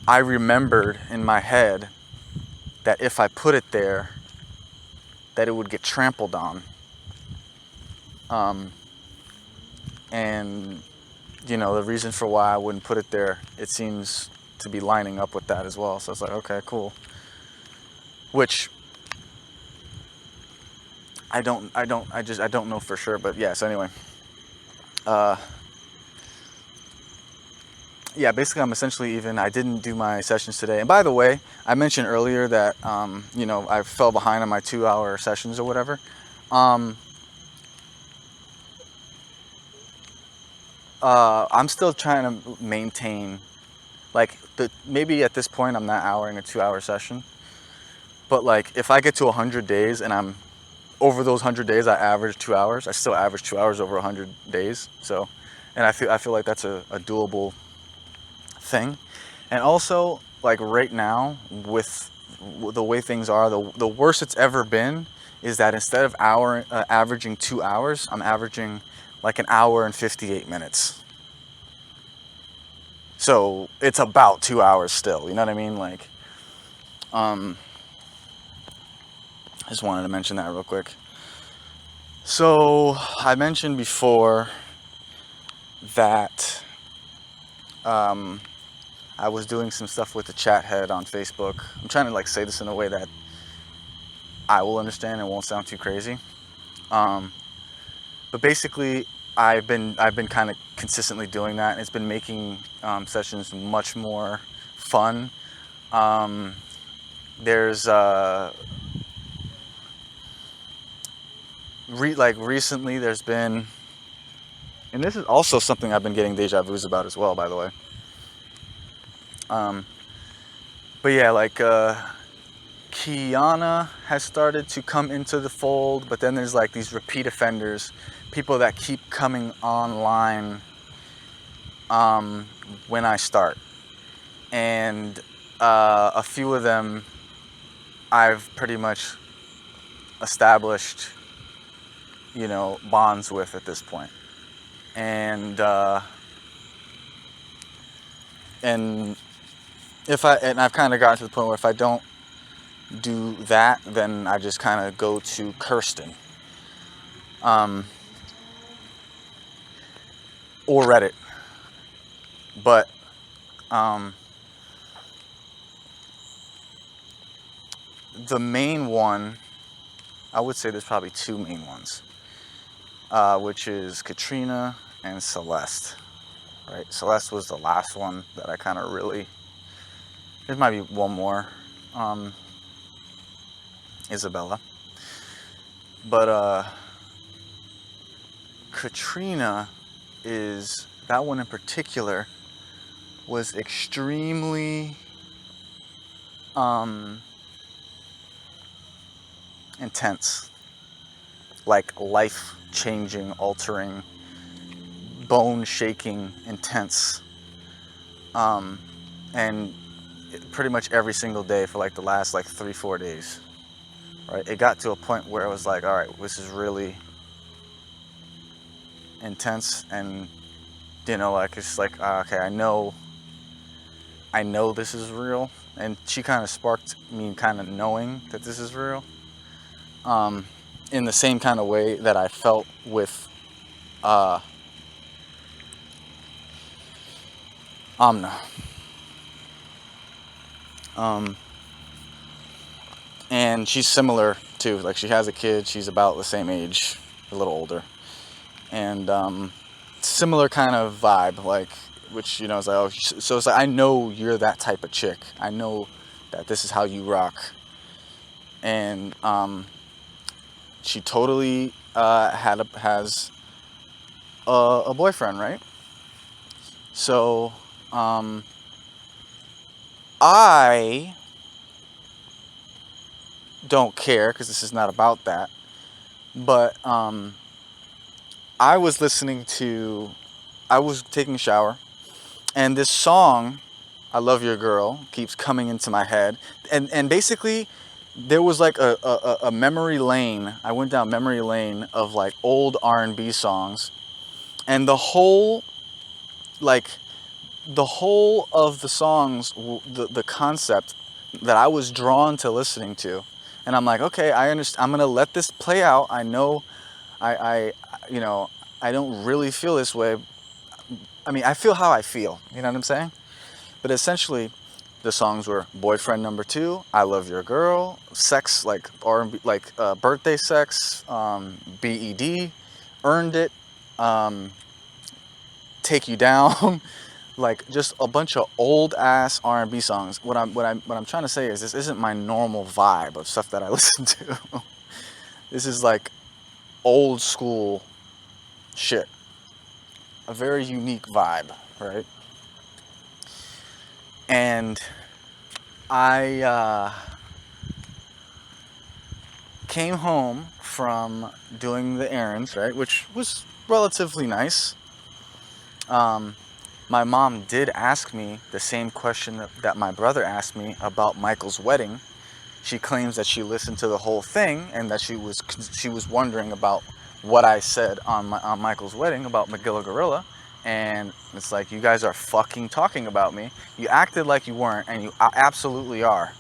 I remembered in my head that if I put it there, that it would get trampled on. And you know, the reason for why I wouldn't put it there, it seems to be lining up with that as well. So it's like, okay, cool. Which I don't know for sure, but yeah, so anyway. Yeah, basically I'm essentially even. I didn't do my sessions today. And by the way, I mentioned earlier that, you know, I fell behind on my 2-hour sessions or whatever. I'm still trying to maintain, like, maybe at this point I'm not hour in a 2-hour session, but like, if I get to 100 days and I'm over those 100 days, I average 2 hours. I still average 2 hours over 100 days. So, and I feel like that's a doable thing. And also, like, right now, with the way things are, the worst it's ever been is that instead of averaging 2 hours, I'm averaging like 1 hour and 58 minutes. So it's about 2 hours still, you know what I mean? Like, I just wanted to mention that real quick. So I mentioned before that I was doing some stuff with the chat head on Facebook. I'm trying to, like, say this in a way that I will understand and won't sound too crazy. But basically, I've been kind of consistently doing that, and it's been making sessions much more fun. There's recently there's been And this is also something I've been getting deja vus about as well, by the way. But yeah, like Kiana has started to come into the fold, but then there's like these repeat offenders, people that keep coming online when I start. And a few of them I've pretty much established, you know, bonds with at this point. And I've kind of gotten to the point where if I don't do that, then I just kind of go to Kirsten, or Reddit. But the main one, I would say there's probably two main ones, which is Katrina and Celeste. Right, Celeste was the last one that I kind of really. There might be one more, Isabella. But Katrina is, that one in particular was extremely intense, like life-changing, altering, bone-shaking, intense, and pretty much every single day for like the last like 3-4 days. Right, it got to a point where it was like, all right, this is really intense, and you know, like it's like, okay, I know this is real, and she kind of sparked me kind of knowing that this is real, in the same kind of way that I felt with Amna. And she's similar too. Like, she has a kid. She's about the same age, a little older, and similar kind of vibe. Like, which, you know, is like, oh, so it's like, I know you're that type of chick. I know that this is how you rock. And she totally has a boyfriend, right? So I don't care, because this is not about that. But I was taking a shower, and this song, I Love Your Girl, keeps coming into my head. And basically, there was like a memory lane. I went down memory lane of like old R&B songs, and the whole of the songs, the concept that I was drawn to listening to. And I'm like, okay, I understand. I'm gonna let this play out. I know, you know, I don't really feel this way. I mean, I feel how I feel. You know what I'm saying? But essentially, the songs were "Boyfriend Number 2," "I Love Your Girl," "Sex," like R&B, like "Birthday Sex," "BED," "Earned It," "Take You Down." Like, just a bunch of old ass R&B songs. What I'm trying to say is, this isn't my normal vibe of stuff that I listen to. This is like old school shit. A very unique vibe, right? And I came home from doing the errands, right, which was relatively nice. My mom did ask me the same question that my brother asked me about Michael's wedding. She claims that she listened to the whole thing, and that she was wondering about what I said on Michael's wedding about Magilla Gorilla. And it's like, you guys are fucking talking about me. You acted like you weren't, and you absolutely are.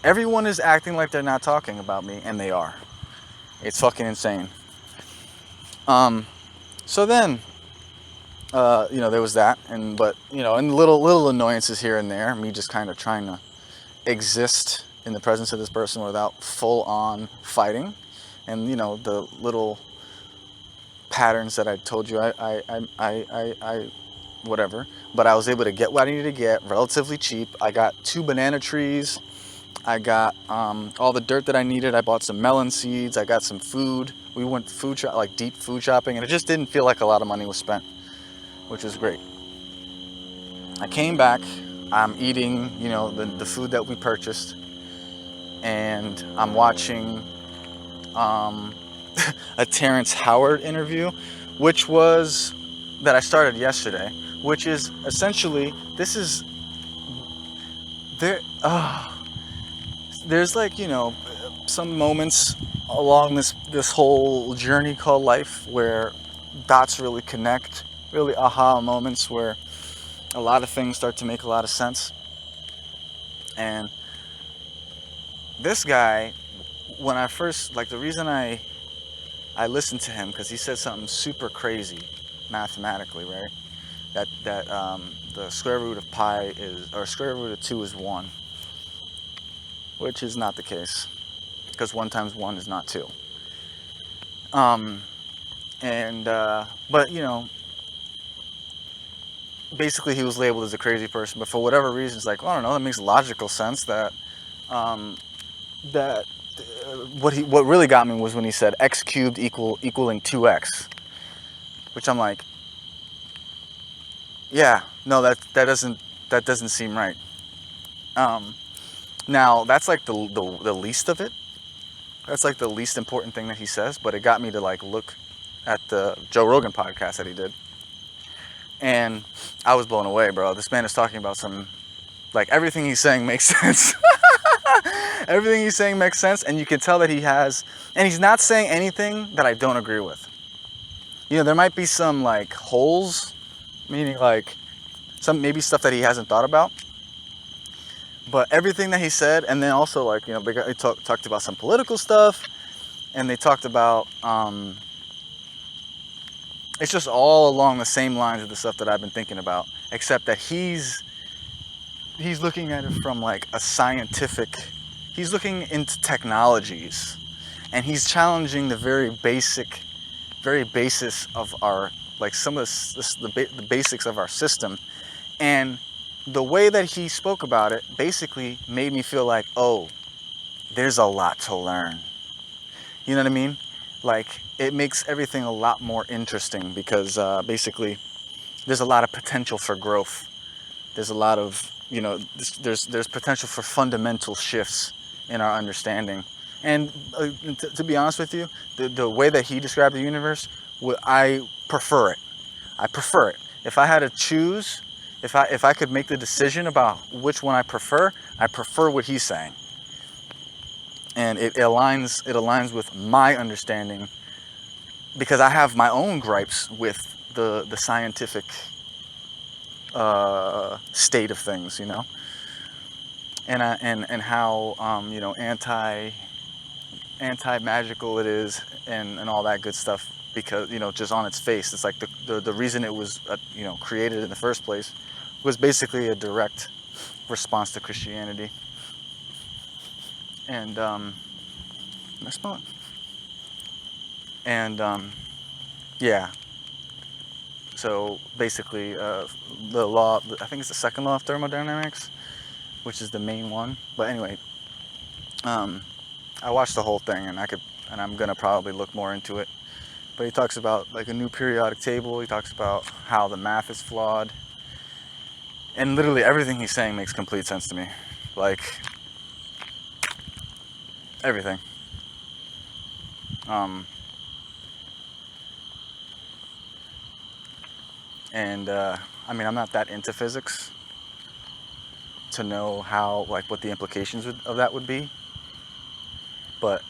Everyone is acting like they're not talking about me, and they are. It's fucking insane. So then, you know, there was that, but you know, and little annoyances here and there. Me just kind of trying to exist in the presence of this person without full-on fighting, and you know, the little patterns that I told you, I whatever. But I was able to get what I needed to get relatively cheap. I got 2 banana trees. I got all the dirt that I needed. I bought some melon seeds. I got some food, We went like deep food shopping, and it just didn't feel like a lot of money was spent, which was great. I came back, I'm eating, the food that we purchased, and I'm watching a Terrence Howard interview, that I started yesterday, which is essentially, there's like, some moments along this whole journey called life where dots really connect, really aha moments where a lot of things start to make a lot of sense. And this guy, when I first, like, the reason I listened to him, because he said something super crazy mathematically, right? That the square root of square root of 2 is 1, which is not the case, because 1 times 1 is not 2. But basically he was labeled as a crazy person, but for whatever reason, it's like, I don't know, that makes logical sense that what really got me was when he said x cubed equaling 2x, which I'm like, yeah, no, that doesn't seem right. Now that's like the least of it. That's like the least important thing that he says, but it got me to like look at the Joe Rogan podcast that he did, and I was blown away, bro. This man is talking about everything he's saying makes sense. Everything he's saying makes sense, and you can tell that and he's not saying anything that I don't agree with. There might be some like holes, meaning like maybe stuff that he hasn't thought about. But everything that he said, and then also like, they talked about some political stuff, and they talked about, it's just all along the same lines of the stuff that I've been thinking about, except that he's looking at it from like a scientific, he's looking into technologies, and he's challenging the very basis of our, like some of the basics of our system. And the way that he spoke about it basically made me feel like, oh, there's a lot to learn. You know what I mean? Like, it makes everything a lot more interesting, because basically there's a lot of potential for growth. There's a lot of, there's potential for fundamental shifts in our understanding. And to be honest with you, the way that he described the universe, I prefer it. If I had to choose, if I could make the decision about which one I prefer what he's saying. And it aligns with my understanding, because I have my own gripes with the scientific state of things, and how anti-magical it is, and all that good stuff, because just on its face, it's like the reason it was created in the first place was basically a direct response to Christianity. And next spot. And yeah. So basically, the law, I think it's the second law of thermodynamics, which is the main one. But anyway, I watched the whole thing, and I'm gonna probably look more into it. But he talks about like a new periodic table. He talks about how the math is flawed, and literally everything he's saying makes complete sense to me. Like everything. And I mean, I'm not that into physics to know how, like, what the implications of that would be. But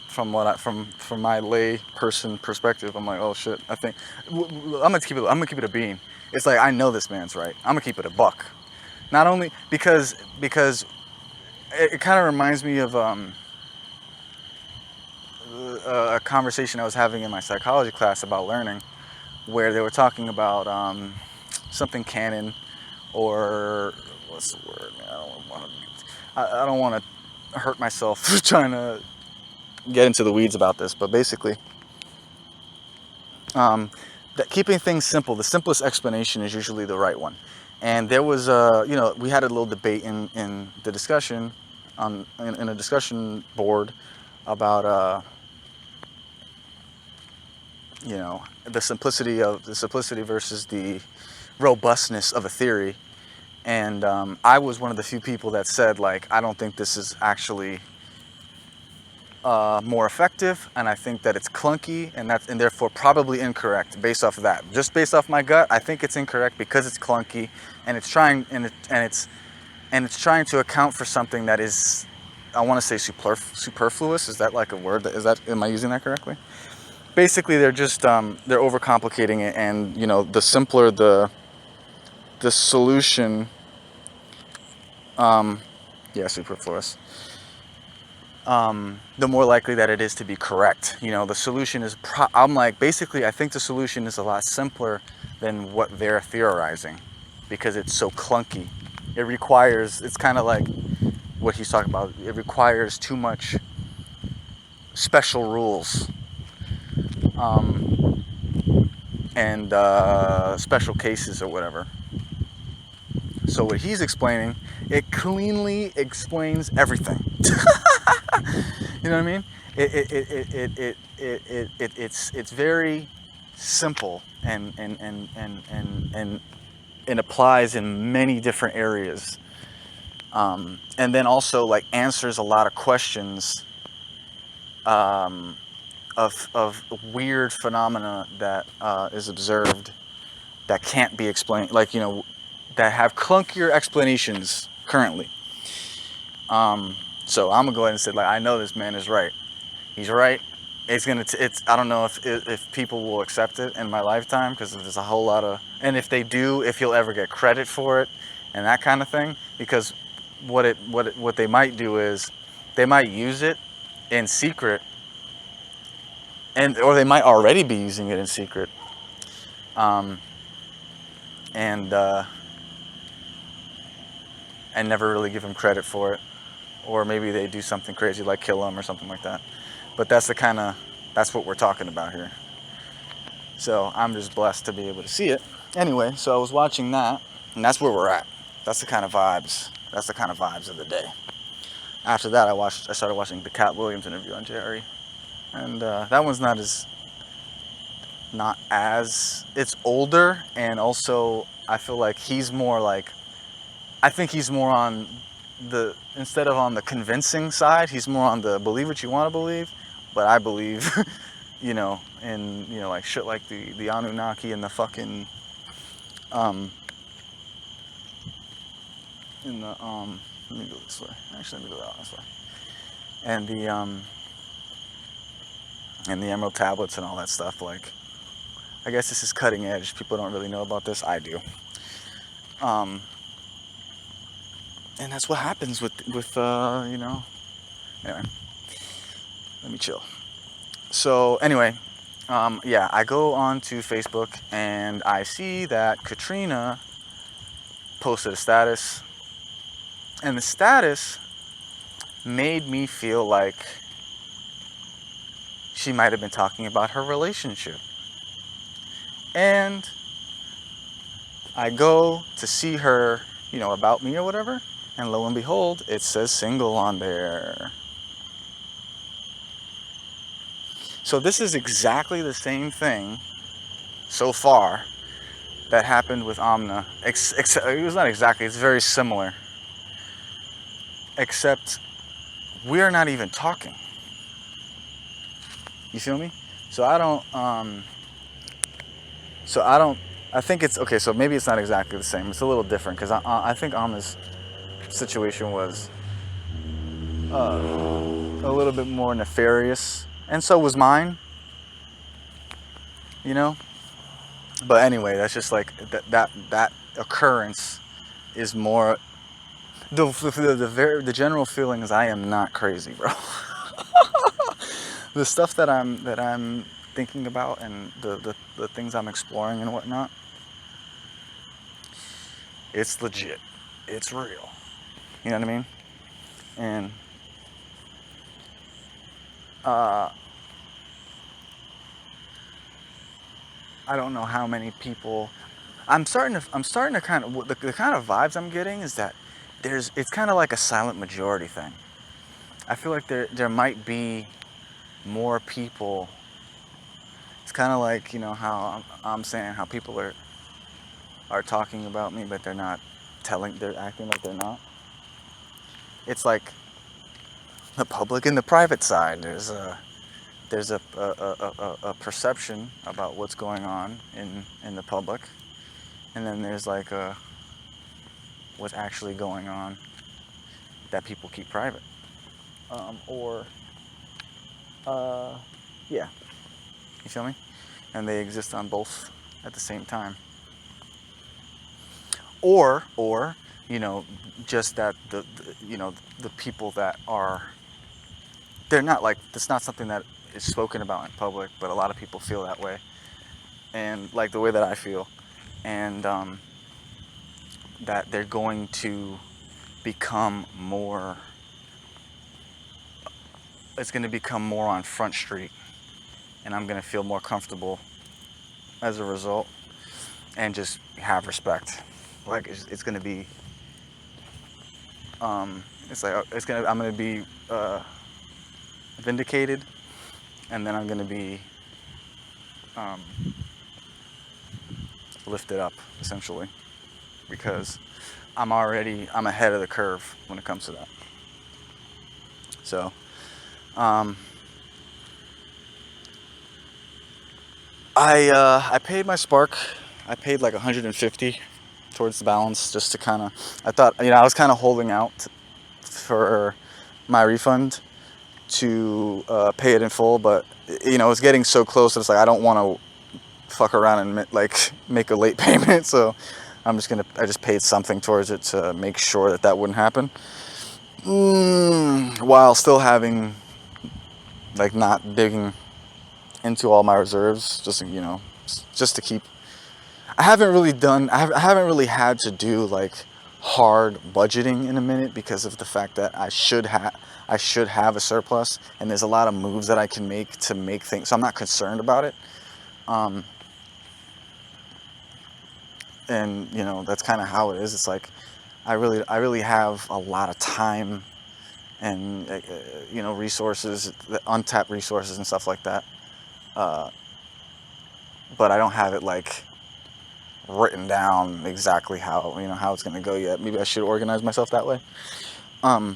from my lay person perspective, I'm like, oh shit. I think I'm gonna keep it a bean. It's like, I know this man's right. I'm gonna keep it a buck. Not only because it kind of reminds me of a conversation I was having in my psychology class about learning, where they were talking about something canon, or what's the word? I don't want to hurt myself trying to get into the weeds about this, but basically, that keeping things simple, the simplest explanation is usually the right one. And there was we had a little debate in the discussion in a discussion board about you know, the simplicity versus the robustness of a theory. And I was one of the few people that said, like, I don't think this is actually more effective, and I think that it's clunky, and therefore probably incorrect based off of that. Just based off my gut, I think it's incorrect because it's clunky, and it's trying it's trying to account for something that is, I want to say superfluous. Is that like a word? Am I using that correctly? Basically, they're just they're overcomplicating it, and you know, the simpler the solution, superfluous. The more likely that it is to be correct. You know, the solution is. I'm like, basically, I think the solution is a lot simpler than what they're theorizing, because it's so clunky. It requires. It's kind of like what he's talking about. It requires too much special rules. And special cases or whatever. So what he's explaining, it cleanly explains everything. You know what I mean? It's very simple and applies in many different areas. And then also like answers a lot of questions of weird phenomena that is observed that can't be explained, like, you know, that have clunkier explanations currently. So I'm gonna go ahead and say, like, I know this man is right. He's right. It's I don't know if people will accept it in my lifetime, because there's a whole lot of, and if they do, if he'll ever get credit for it and that kind of thing, because what they might do is they might use it in secret, or they might already be using it in secret, and never really give him credit for it, or maybe they do something crazy like kill him or something like that. But that's what we're talking about here. So I'm just blessed to be able to see it. Anyway, so I was watching that, and that's where we're at. That's the kind of vibes. That's the kind of vibes of the day. After that, I started watching the Cat Williams interview on JRE. And that one's not as, it's older, and also I feel like he's more like, I think he's more on the, instead of on the convincing side, he's more on the believe what you want to believe, but I believe, you know, in, you know, like shit like the Anunnaki and the fucking, in the, let me go this way, actually let me go this way, and the Emerald Tablets and all that stuff. Like, I guess this is cutting edge. People don't really know about this. I do. And that's what happens with you know. Anyway, let me chill. So anyway, yeah, I go on to Facebook and I see that Katrina posted a status, and the status made me feel like she might have been talking about her relationship. And I go to see her, you know, about me or whatever, and lo and behold, it says single on there. So this is exactly the same thing so far that happened with Amna. It was not exactly, it's very similar. Except we're not even talking. You feel me? So I think it's, okay, so maybe it's not exactly the same. It's a little different, because I think Amna's situation was a little bit more nefarious, and so was mine, you know? But anyway, that's just like, that occurrence is more, the general feeling is I am not crazy, bro. The stuff that I'm thinking about, and the things I'm exploring and whatnot, it's legit. It's real. You know what I mean? And I don't know how many people. I'm starting to kind of, the kind of vibes I'm getting is that it's kind of like a silent majority thing. I feel like there might be more people. It's kind of like, you know, how I'm saying how people are talking about me, but they're not they're acting like they're not. It's like the public and the private side. There's a perception about what's going on in the public, and then there's like what's actually going on that people keep private, or yeah, you feel me? And they exist on both at the same time. Or you know, just that the you know, the people that are, they're not like, it's not something that is spoken about in public, but a lot of people feel that way, and like the way that I feel, and that they're going to become more, it's going to become more on Front Street, and I'm going to feel more comfortable as a result, and just have respect. Like it's going to be, it's like I'm going to be vindicated, and then I'm going to be lifted up, essentially, because I'm ahead of the curve when it comes to that. So I paid my Spark. I paid like 150 towards the balance, just to kind of, I thought, you know, I was kind of holding out for my refund to pay it in full, but you know, it's getting so close that it's like I don't want to fuck around and like make a late payment, so I just paid something towards it to make sure that wouldn't happen, while still having, like, not digging into all my reserves, just, you know, just to keep. I haven't really had to do like hard budgeting in a minute, because of the fact that I should have a surplus, and there's a lot of moves that I can make to make things, so I'm not concerned about it. And you know, that's kind of how it is. It's like I really have a lot of time and you know, resources, untapped resources and stuff like that. But I don't have it like written down exactly how, you know, how it's gonna go yet. Maybe I should organize myself that way. I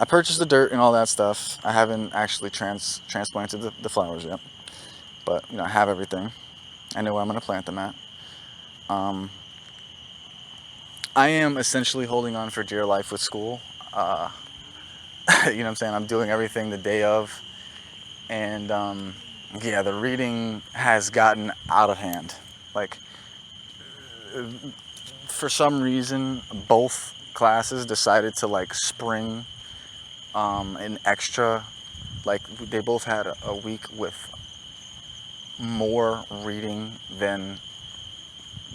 purchased the dirt and all that stuff. I haven't actually transplanted the flowers yet, but you know, I have everything. I know where I'm gonna plant them at. I am essentially holding on for dear life with school. You know what I'm saying? I'm doing everything the day of, and yeah, the reading has gotten out of hand. Like, for some reason, both classes decided to like spring an extra, like they both had a week with more reading than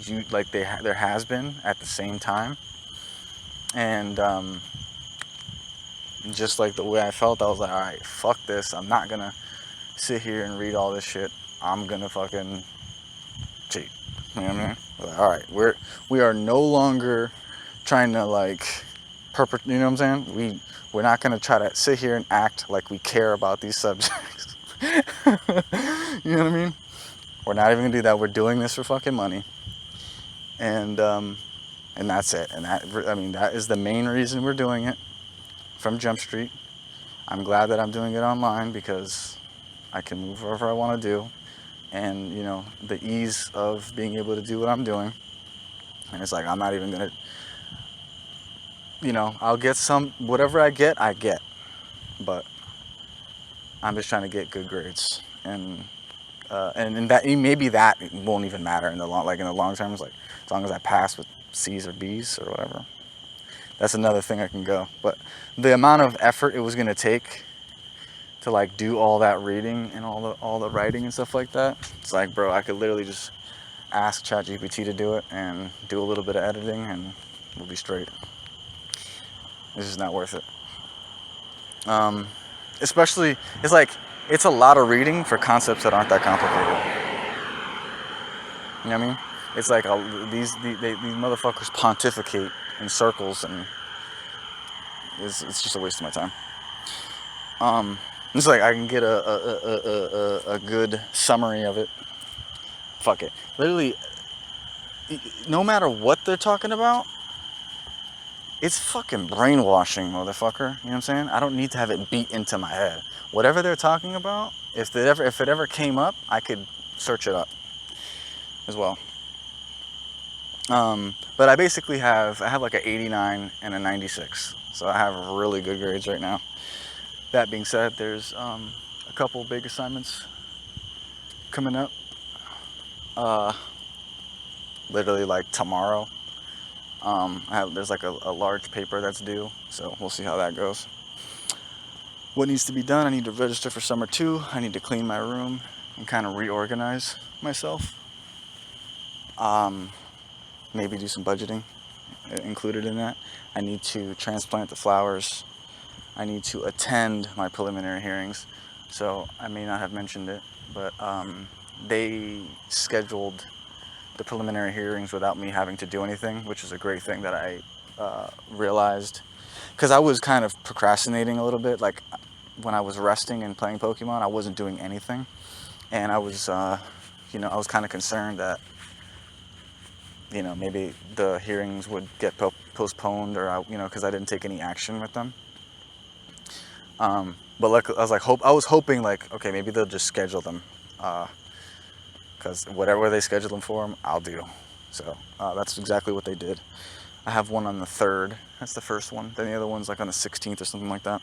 there has been at the same time, and just like the way I felt, I was like, all right, fuck this. I'm not gonna sit here and read all this shit. I'm gonna fucking cheat. You know what I mean? Like, all right, we are no longer trying to like you know what I'm saying? We're not gonna try to sit here and act like we care about these subjects. You know what I mean? We're not even gonna do that. We're doing this for fucking money, and that's it. And that is the main reason we're doing it from Jump Street. I'm glad that I'm doing it online, because I can move wherever I want to do, and you know, the ease of being able to do what I'm doing. And it's like, I'm not even gonna, you know, I'll get whatever I get, but I'm just trying to get good grades, and that maybe that won't even matter in the long term. It's like, as long as I pass with C's or B's or whatever, that's another thing I can go. But the amount of effort it was gonna take to like do all that reading and all the writing and stuff like that, it's like, bro, I could literally just ask ChatGPT to do it and do a little bit of editing, and we'll be straight. It's just not worth it. Especially, it's like, it's a lot of reading for concepts that aren't that complicated. You know what I mean? It's like these motherfuckers pontificate in circles, and it's just a waste of my time. It's like I can get a good summary of it. Fuck it. Literally, no matter what they're talking about, it's fucking brainwashing, motherfucker. You know what I'm saying? I don't need to have it beat into my head. Whatever they're talking about, if it ever came up, I could search it up as well. But I basically have like an 89 and a 96, so I have really good grades right now. That being said, there's a couple big assignments coming up. Literally like tomorrow. There's like a large paper that's due, so we'll see how that goes. What needs to be done? I need to register for summer 2. I need to clean my room and kind of reorganize myself. Maybe do some budgeting included in that. I need to transplant the flowers. I need to attend my preliminary hearings. So I may not have mentioned it, but they scheduled the preliminary hearings without me having to do anything, which is a great thing that I realized. Because I was kind of procrastinating a little bit. Like when I was resting and playing Pokemon, I wasn't doing anything. And I was, I was kind of concerned that, maybe the hearings would get postponed or, because I didn't take any action with them. But like, I was hoping like, okay, maybe they'll just schedule them. Because whatever they schedule them for, I'll do. So that's exactly what they did. I have one on the 3rd. That's the first one. Then the other one's like on the 16th or something like that.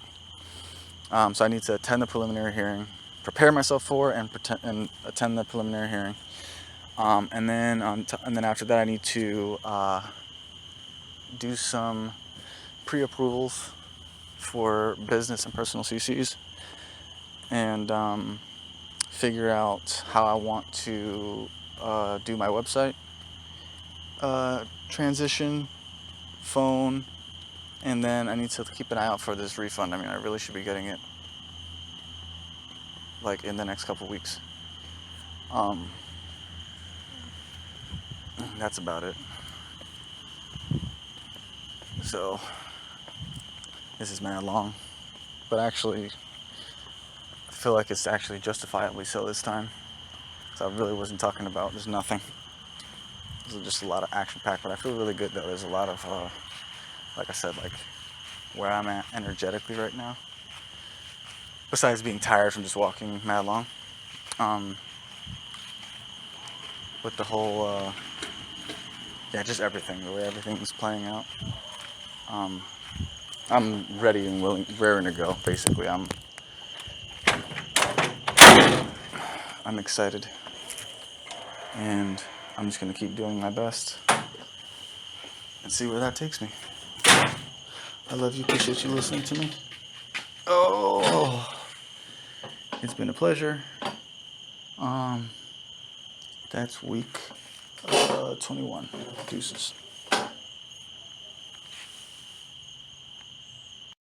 So I need to attend the preliminary hearing, prepare myself for and attend the preliminary hearing. And then after that, I need to do some pre-approvals for business and personal CCs, and figure out how I want to do my website transition, phone, and then I need to keep an eye out for this refund. I mean, I really should be getting it like in the next couple weeks. That's about it. So this is mad long, but actually I feel like it's actually justifiably so this time. So I really wasn't talking about there's nothing. There's just a lot of action packed, but I feel really good though. There's a lot of like I said, like where I'm at energetically right now, besides being tired from just walking mad long, with the whole just everything, the way everything's playing out. I'm ready and raring to go. Basically, I'm excited, and I'm just gonna keep doing my best and see where that takes me. I love you. Appreciate you listening to me. Oh, it's been a pleasure. That's week 21. Deuces.